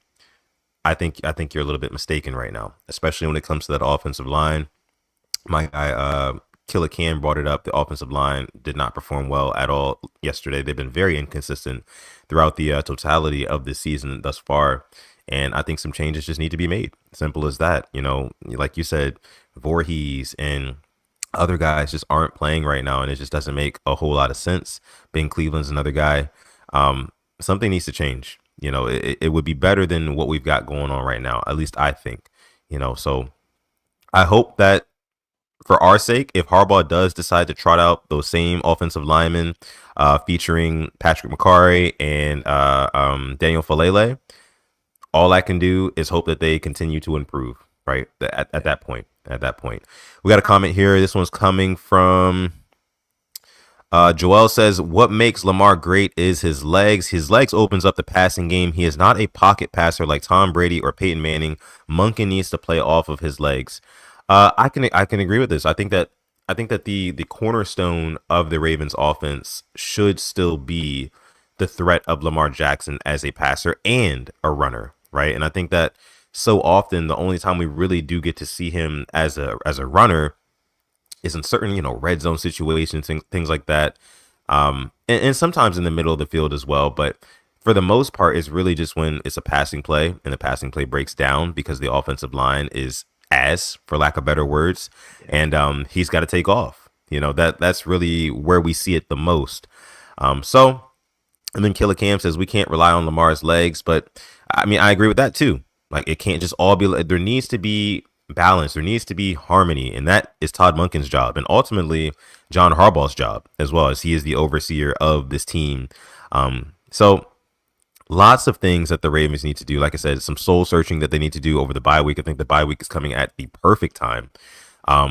Speaker 2: I think you're a little bit mistaken right now, especially when it comes to that offensive line. My guy Killer Cam brought it up. The offensive line did not perform well at all yesterday. They've been very inconsistent throughout the totality of this season thus far. And I think some changes just need to be made. Simple as that. Like you said, Voorhees and other guys just aren't playing right now, and it just doesn't make a whole lot of sense. Ben Cleveland's another guy. Something needs to change. It would be better than what we've got going on right now. At least I think. So I hope that, for our sake, if Harbaugh does decide to trot out those same offensive linemen featuring Patrick McCarry and Daniel Falele, all I can do is hope that they continue to improve, right? At that point. We got a comment here. This one's coming from Joel. Says, what makes Lamar great is his legs. His legs opens up the passing game. He is not a pocket passer like Tom Brady or Peyton Manning. Monken needs to play off of his legs. I can agree with this. I think that the cornerstone of the Ravens offense should still be the threat of Lamar Jackson as a passer and a runner, right? And I think that so often the only time we really do get to see him as a runner is in certain, red zone situations and things like that. And sometimes in the middle of the field as well. But for the most part, it's really just when it's a passing play and the passing play breaks down because the offensive line is for lack of better words, and he's got to take off. That's really where we see it the most. And then Killer Cam says we can't rely on Lamar's legs, but I mean I agree with that too. Like, it can't just all be. There needs to be balance. There needs to be harmony, and that is Todd Monken's job, and ultimately John Harbaugh's job as well, as he is the overseer of this team. So lots of things that the Ravens need to do. Like I said, some soul searching that they need to do over the bye week. I think the bye week is coming at the perfect time.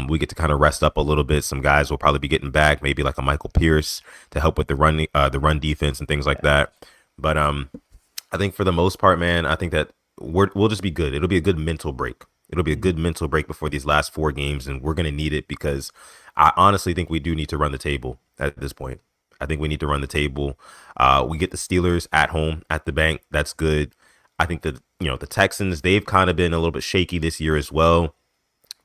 Speaker 2: We get to kind of rest up a little bit. Some guys will probably be getting back, maybe like a Michael Pierce to help with the run defense and things like that. But I think for the most part, man, I think that we'll just be good. It'll be a good mental break. It'll be a good mental break before these last 4 games, and we're going to need it, because I honestly think we do need to run the table at this point. I think we need to run the table. We get the Steelers at home at the bank. That's good. I think that, the Texans, they've kind of been a little bit shaky this year as well.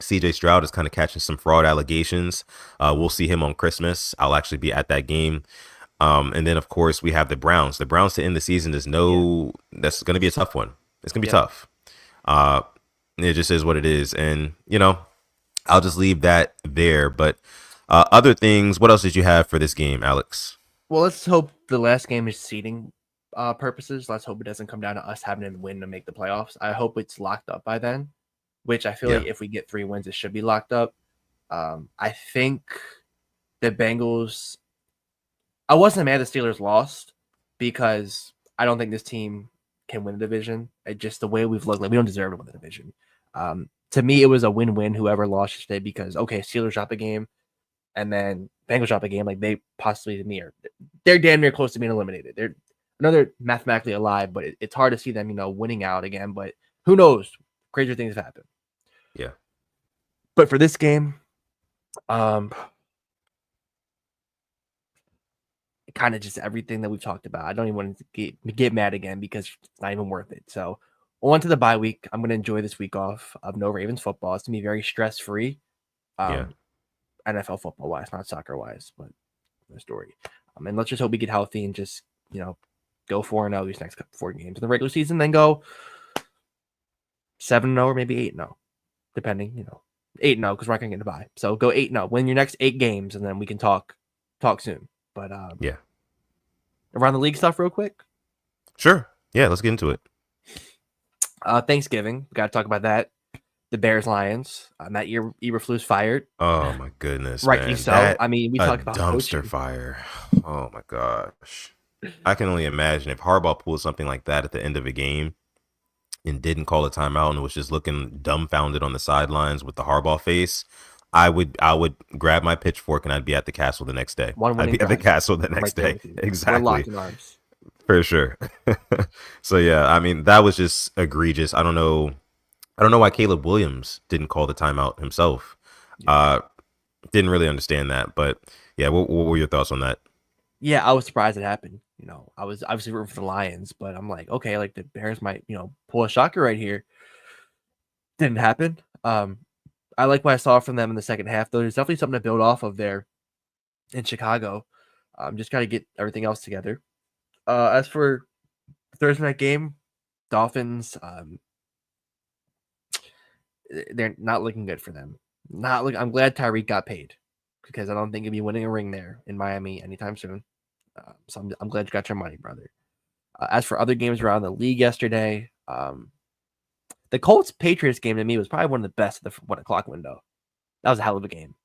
Speaker 2: CJ Stroud is kind of catching some fraud allegations. We'll see him on Christmas. I'll actually be at that game. And then, of course, we have the Browns. The Browns to end the season is that's going to be a tough one. It's going to be tough. It just is what it is. And, I'll just leave that there. But other things, what else did you have for this game, Alex?
Speaker 1: Well, let's hope the last game is seeding purposes. Let's hope it doesn't come down to us having to win to make the playoffs. I hope it's locked up by then, which I feel like if we get 3 wins, it should be locked up. I think the Bengals, I wasn't mad the Steelers lost, because I don't think this team can win the division. Just the way we've looked, like, we don't deserve to win the division. To me, it was a win-win whoever lost yesterday, because, okay, Steelers drop a game, and then Bengals drop a game. Like, they possibly, to me, they're damn near close to being eliminated. another mathematically alive, but it's hard to see them, winning out again. But who knows? Crazier things have happened.
Speaker 2: Yeah.
Speaker 1: But for this game, kind of just everything that we've talked about. I don't even want to get mad again because it's not even worth it. So on to the bye week. I'm going to enjoy this week off of no Ravens football. It's going to be very stress-free.
Speaker 2: Yeah.
Speaker 1: NFL football wise, not soccer wise, but the story. And let's just hope we get healthy and just, go 4-0 these next 4 games in the regular season, then go 7-0 or maybe 8-0, depending, 8-0 because we're not going to get a bye. So go 8-0, win your next 8 games, and then we can talk soon. But
Speaker 2: yeah.
Speaker 1: Around the league stuff real quick.
Speaker 2: Sure. Yeah, let's get into it.
Speaker 1: Thanksgiving, we got to talk about that. The Bears-Lions. Matt Eberflus fired.
Speaker 2: Oh my goodness,
Speaker 1: rightly
Speaker 2: man.
Speaker 1: So. I mean, we talked about
Speaker 2: dumpster
Speaker 1: coaching.
Speaker 2: fire. Oh my gosh. I can only imagine if Harbaugh pulled something like that at the end of a game and didn't call a timeout and was just looking dumbfounded on the sidelines with the Harbaugh face. I would grab my pitchfork and I'd be at the castle the next day. I'd be at the castle the next day. Exactly.
Speaker 1: We're locked in arms.
Speaker 2: For sure. So yeah, I mean, that was just egregious. I don't know why Caleb Williams didn't call the timeout himself. Yeah. Didn't really understand that, but yeah, what were your thoughts on that?
Speaker 1: Yeah, I was surprised it happened. I was obviously rooting for the Lions, but I'm like, okay, like the Bears might, pull a shocker right here. Didn't happen. I like what I saw from them in the second half, though. There's definitely something to build off of there in Chicago. Just got to get everything else together. As for Thursday night game, Dolphins, they're not looking good for them. I'm glad Tyreek got paid because I don't think he'll be winning a ring there in Miami anytime soon. So I'm glad you got your money, brother. As for other games around the league yesterday, the Colts-Patriots game to me was probably one of the best of the 1 o'clock window. That was a hell of a game.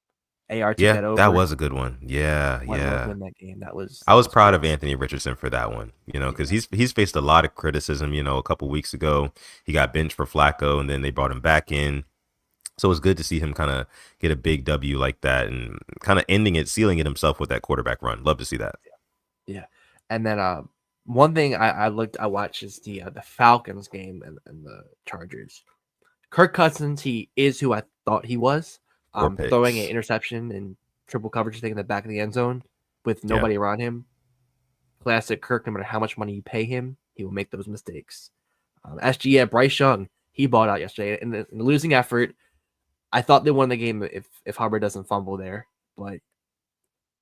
Speaker 1: AR took that over.
Speaker 2: That was a good one. Yeah.
Speaker 1: Win that game.
Speaker 2: I was proud of Anthony Richardson for that one, because he's faced a lot of criticism. A couple weeks ago, he got benched for Flacco, and then they brought him back in. So it was good to see him kind of get a big W like that and kind of sealing it himself with that quarterback run. Love to see that.
Speaker 1: Yeah. And then one thing I watched is the Falcons game and the Chargers. Kirk Cousins, he is who I thought he was. Throwing an interception and triple coverage thing in the back of the end zone with nobody around him. Classic Kirk, no matter how much money you pay him, he will make those mistakes. Bryce Young, he balled out yesterday. In the losing effort, I thought they won the game if Harbaugh doesn't fumble there. But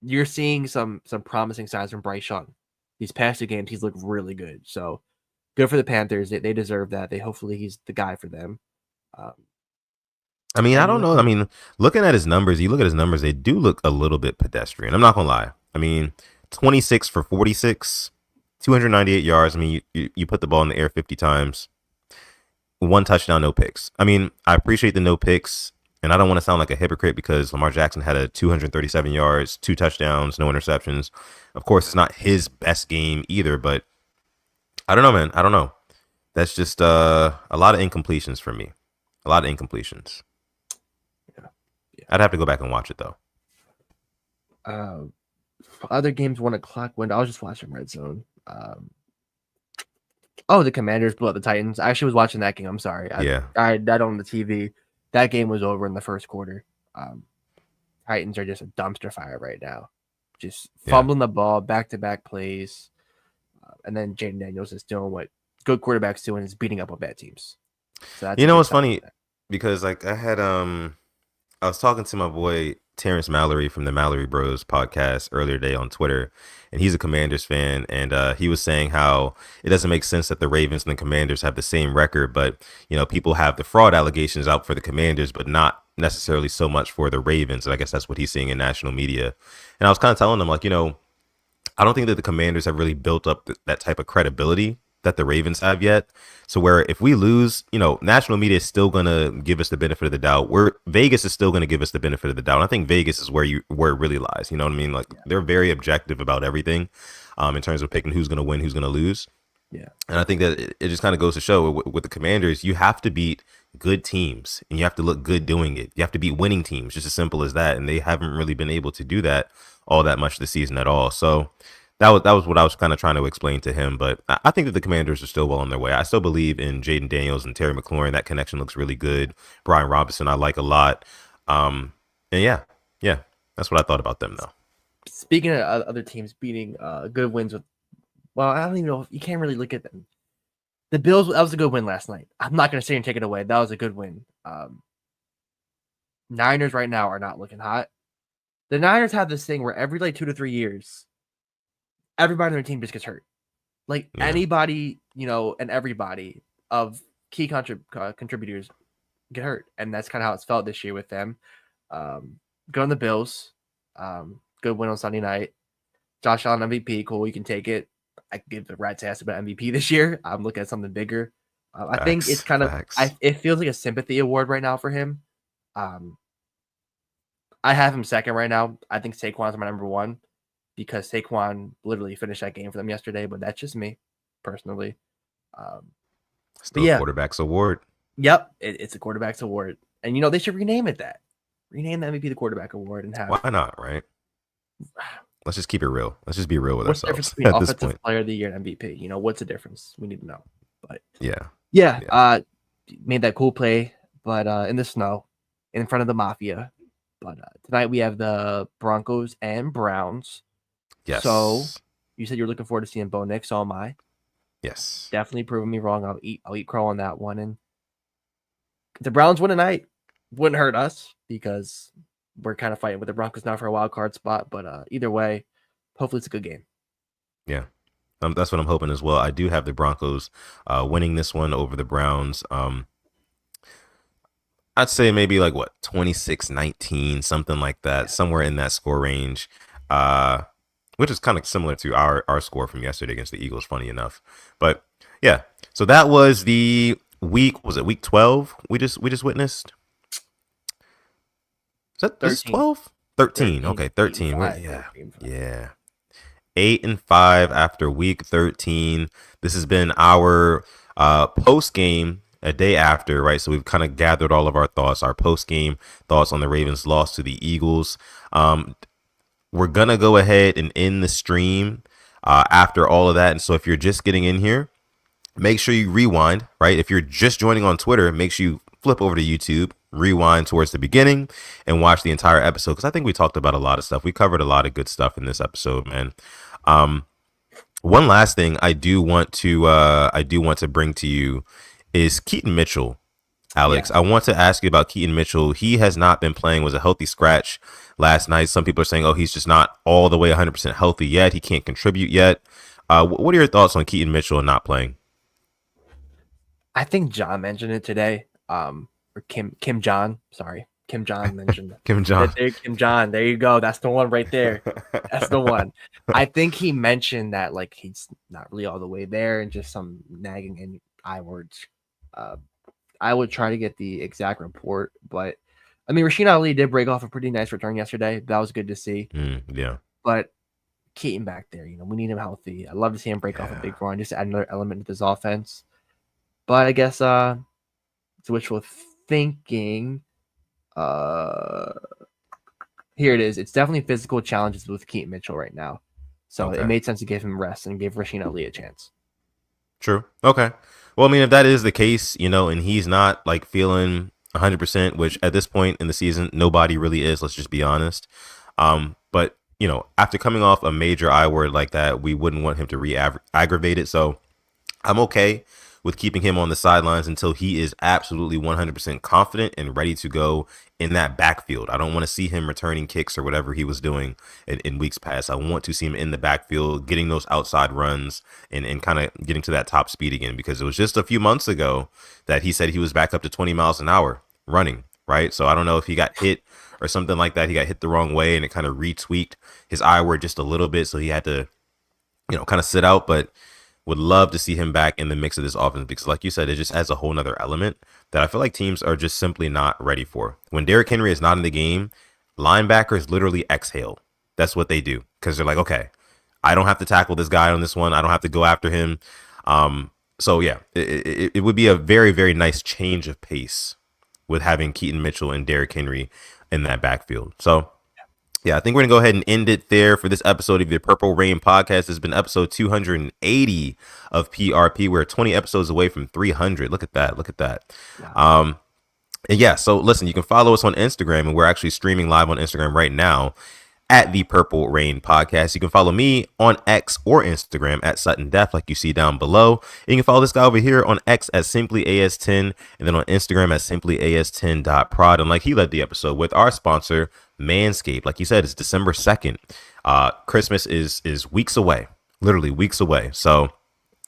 Speaker 1: you're seeing some promising signs from Bryce Young. These past 2 games, he's looked really good. So good for the Panthers. They deserve that. Hopefully he's the guy for them.
Speaker 2: I mean, I don't know. I mean, looking at his numbers, you look at his numbers, they do look a little bit pedestrian. I'm not going to lie. I mean, 26 for 46, 298 yards. I mean, you put the ball in the air 50 times. 1 touchdown, no picks. I mean, I appreciate the no picks, and I don't want to sound like a hypocrite because Lamar Jackson had a 237 yards, 2 touchdowns, no interceptions. Of course, it's not his best game either, but I don't know, man. I don't know. That's just a lot of incompletions for me. A lot of incompletions. Yeah. I'd have to go back and watch it, though.
Speaker 1: Other games, 1 o'clock window. I was just watching Red Zone. The Commanders blew up the Titans. I actually was watching that game. I'm sorry. I had that on the TV. That game was over in the first quarter. Titans are just a dumpster fire right now. Just fumbling the ball, back-to-back plays. And then Jaden Daniels is doing what good quarterbacks do and is beating up on bad teams. So
Speaker 2: what's funny? Because like I was talking to my boy Terrence Mallory from the Mallory Bros podcast earlier today on Twitter, and he's a Commanders fan, and he was saying how it doesn't make sense that the Ravens and the Commanders have the same record, but people have the fraud allegations out for the Commanders, but not necessarily so much for the Ravens. And I guess that's what he's seeing in national media. And I was kind of telling him, like, I don't think that the Commanders have really built up that type of credibility that the Ravens have yet. So where if we lose, national media is still going to give us the benefit of the doubt. Vegas is still going to give us the benefit of the doubt. And I think Vegas is where it really lies. You know what I mean? Like they're very objective about everything in terms of picking who's going to win, who's going to lose.
Speaker 1: Yeah.
Speaker 2: And I think that it just kind of goes to show with the Commanders, you have to beat good teams and you have to look good doing it. You have to beat winning teams, just as simple as that. And they haven't really been able to do that all that much this season at all. So that was what I was kind of trying to explain to him. But I think that the Commanders are still well on their way. I still believe in Jaden Daniels and Terry McLaurin. That connection looks really good. Brian Robinson, I like a lot. And yeah, that's what I thought about them though.
Speaker 1: Speaking of other teams beating good wins with, well, I don't even know if you can't really look at them. The Bills, that was a good win last night. I'm not going to say and take it away. That was a good win. Niners right now are not looking hot. The Niners have this thing where every like 2 to 3 years, everybody on their team just gets hurt. Like anybody, and everybody of key contributors get hurt. And that's kind of how it's felt this year with them. Go on the Bills. Good win on Sunday night. Josh Allen MVP, cool. You can take it. I give the rat's ass about MVP this year. I'm looking at something bigger. I think it's kind of it feels like a sympathy award right now for him. I have him second right now. I think Saquon's my number one because Saquon literally finished that game for them yesterday, but that's just me personally.
Speaker 2: Still a quarterback's award.
Speaker 1: Yep, it's a quarterback's award. And, they should rename it that. Rename the MVP the quarterback award and have.
Speaker 2: Why not, right? Let's just keep it real. Let's just be real with ourselves.
Speaker 1: What's the difference between offensive player of the year and MVP? What's the difference? We need to know. But
Speaker 2: yeah.
Speaker 1: Made that cool play, but in the snow, in front of the Mafia. But tonight we have the Broncos and Browns.
Speaker 2: Yes.
Speaker 1: So you said you're looking forward to seeing Bo Nix. So am I.
Speaker 2: Yes.
Speaker 1: Definitely proving me wrong. I'll eat crow on that one. And the Browns win tonight wouldn't hurt us because we're kind of fighting with the Broncos now for a wild card spot. But either way, hopefully it's a good game.
Speaker 2: Yeah. That's what I'm hoping as well. I do have the Broncos winning this one over the Browns. I'd say maybe like 26-19, something like that, somewhere in that score range, which is kind of similar to our score from yesterday against the Eagles, funny enough. But yeah, so that was the week. Was it week 12? We just witnessed. Is that 12? 13. Okay, 13. 13. 8-5 after week 13. This has been our post game. A day after, right? So we've kind of gathered all of our thoughts, our post-game thoughts on the Ravens' loss to the Eagles. We're going to go ahead and end the stream after all of that. And so if you're just getting in here, make sure you rewind, right? If you're just joining on Twitter, make sure you flip over to YouTube, rewind towards the beginning, and watch the entire episode. Because I think we talked about a lot of stuff. We covered a lot of good stuff in this episode, man. One last thing I do want to bring to you is Keaton Mitchell, Alex. Yeah. I want to ask you about Keaton Mitchell. He has not been playing, was a healthy scratch last night. Some people are saying, he's just not all the way 100% healthy yet. He can't contribute yet. What are your thoughts on Keaton Mitchell and not playing?
Speaker 1: I think John mentioned it today. Or Kim John mentioned
Speaker 2: Kim John.
Speaker 1: Kim John. There you go. That's the one right there. That's the one. I think he mentioned that he's not really all the way there and just some nagging in I words. I would try to get the exact report, but I mean, Rasheen Ali did break off a pretty nice return yesterday. That was good to see.
Speaker 2: Yeah.
Speaker 1: But Keaton back there, we need him healthy. I'd love to see him break off a big run, just to add another element to this offense. But I guess it's wishful thinking. Here it is. It's definitely physical challenges with Keaton Mitchell right now. So It made sense to give him rest and give Rasheen Ali a chance.
Speaker 2: True. Okay. Well, I mean, if that is the case, and he's not feeling 100%, which at this point in the season, nobody really is. Let's just be honest. But, after coming off a major I word like that, we wouldn't want him to re-aggravate it. So I'm okay with keeping him on the sidelines until he is absolutely 100% confident and ready to go in that backfield. I don't want to see him returning kicks or whatever he was doing in weeks past. I want to see him in the backfield, getting those outside runs and kind of getting to that top speed again, because it was just a few months ago that he said he was back up to 20 miles an hour running, right? So I don't know if he got hit or something like that. He got hit the wrong way and it kind of retweaked his I word just a little bit. So he had to, kind of sit out, but would love to see him back in the mix of this offense because, like you said, it just adds a whole nother element that I feel like teams are just simply not ready for. When Derrick Henry is not in the game, linebackers literally exhale. That's what they do because they're like, okay, I don't have to tackle this guy on this one. I don't have to go after him. So, yeah, it would be a very, very nice change of pace with having Keaton Mitchell and Derrick Henry in that backfield. So Yeah, I think we're going to go ahead and end it there for this episode of the Purple Rain podcast. This has been episode 280 of PRP. We're 20 episodes away from 300. Look at that. Look at that.
Speaker 1: Wow.
Speaker 2: And yeah, so listen, you can follow us on Instagram, and we're actually streaming live on Instagram right now at the Purple Rain podcast. You can follow me on X or Instagram at Sutton Def, like you see down below. And you can follow this guy over here on X at simplyas10, and then on Instagram at simplyas10.prod. And like he led the episode with, our sponsor, Manscaped. Like you said, it's December 2nd. Christmas is weeks away, literally weeks away. So,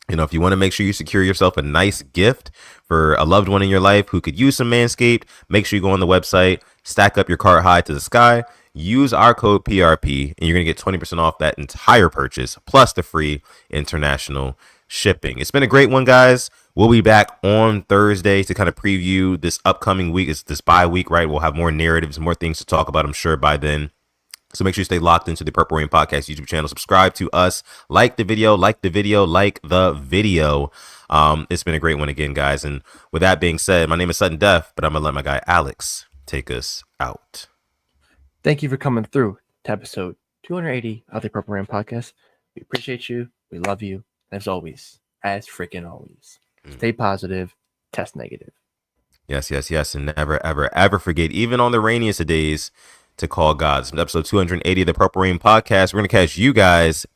Speaker 2: you know, if you want to make sure you secure yourself a nice gift for a loved one in your life who could use some Manscaped, make sure you go on the website, stack up your cart high to the sky, use our code PRP, and you're going to get 20% off that entire purchase, plus the free international shipping. It's been a great one, guys. We'll be back on Thursday to kind of preview this upcoming week. It's this bye week, right? We'll have more narratives, more things to talk about, I'm sure, by then. So make sure you stay locked into the Purple Rain Podcast YouTube channel. Subscribe to us. Like the video. It's been a great one again, guys. And with that being said, my name is Sutton Def, but I'm going to let my guy Alex take us out.
Speaker 1: Thank you for coming through to episode 280 of the Purple Rain Podcast. We appreciate you. We love you. As always, stay positive, test negative.
Speaker 2: Yes. And never, ever, ever forget, even on the rainiest of days, to call God. Episode 280 of the Purple Rain Podcast. We're going to catch you guys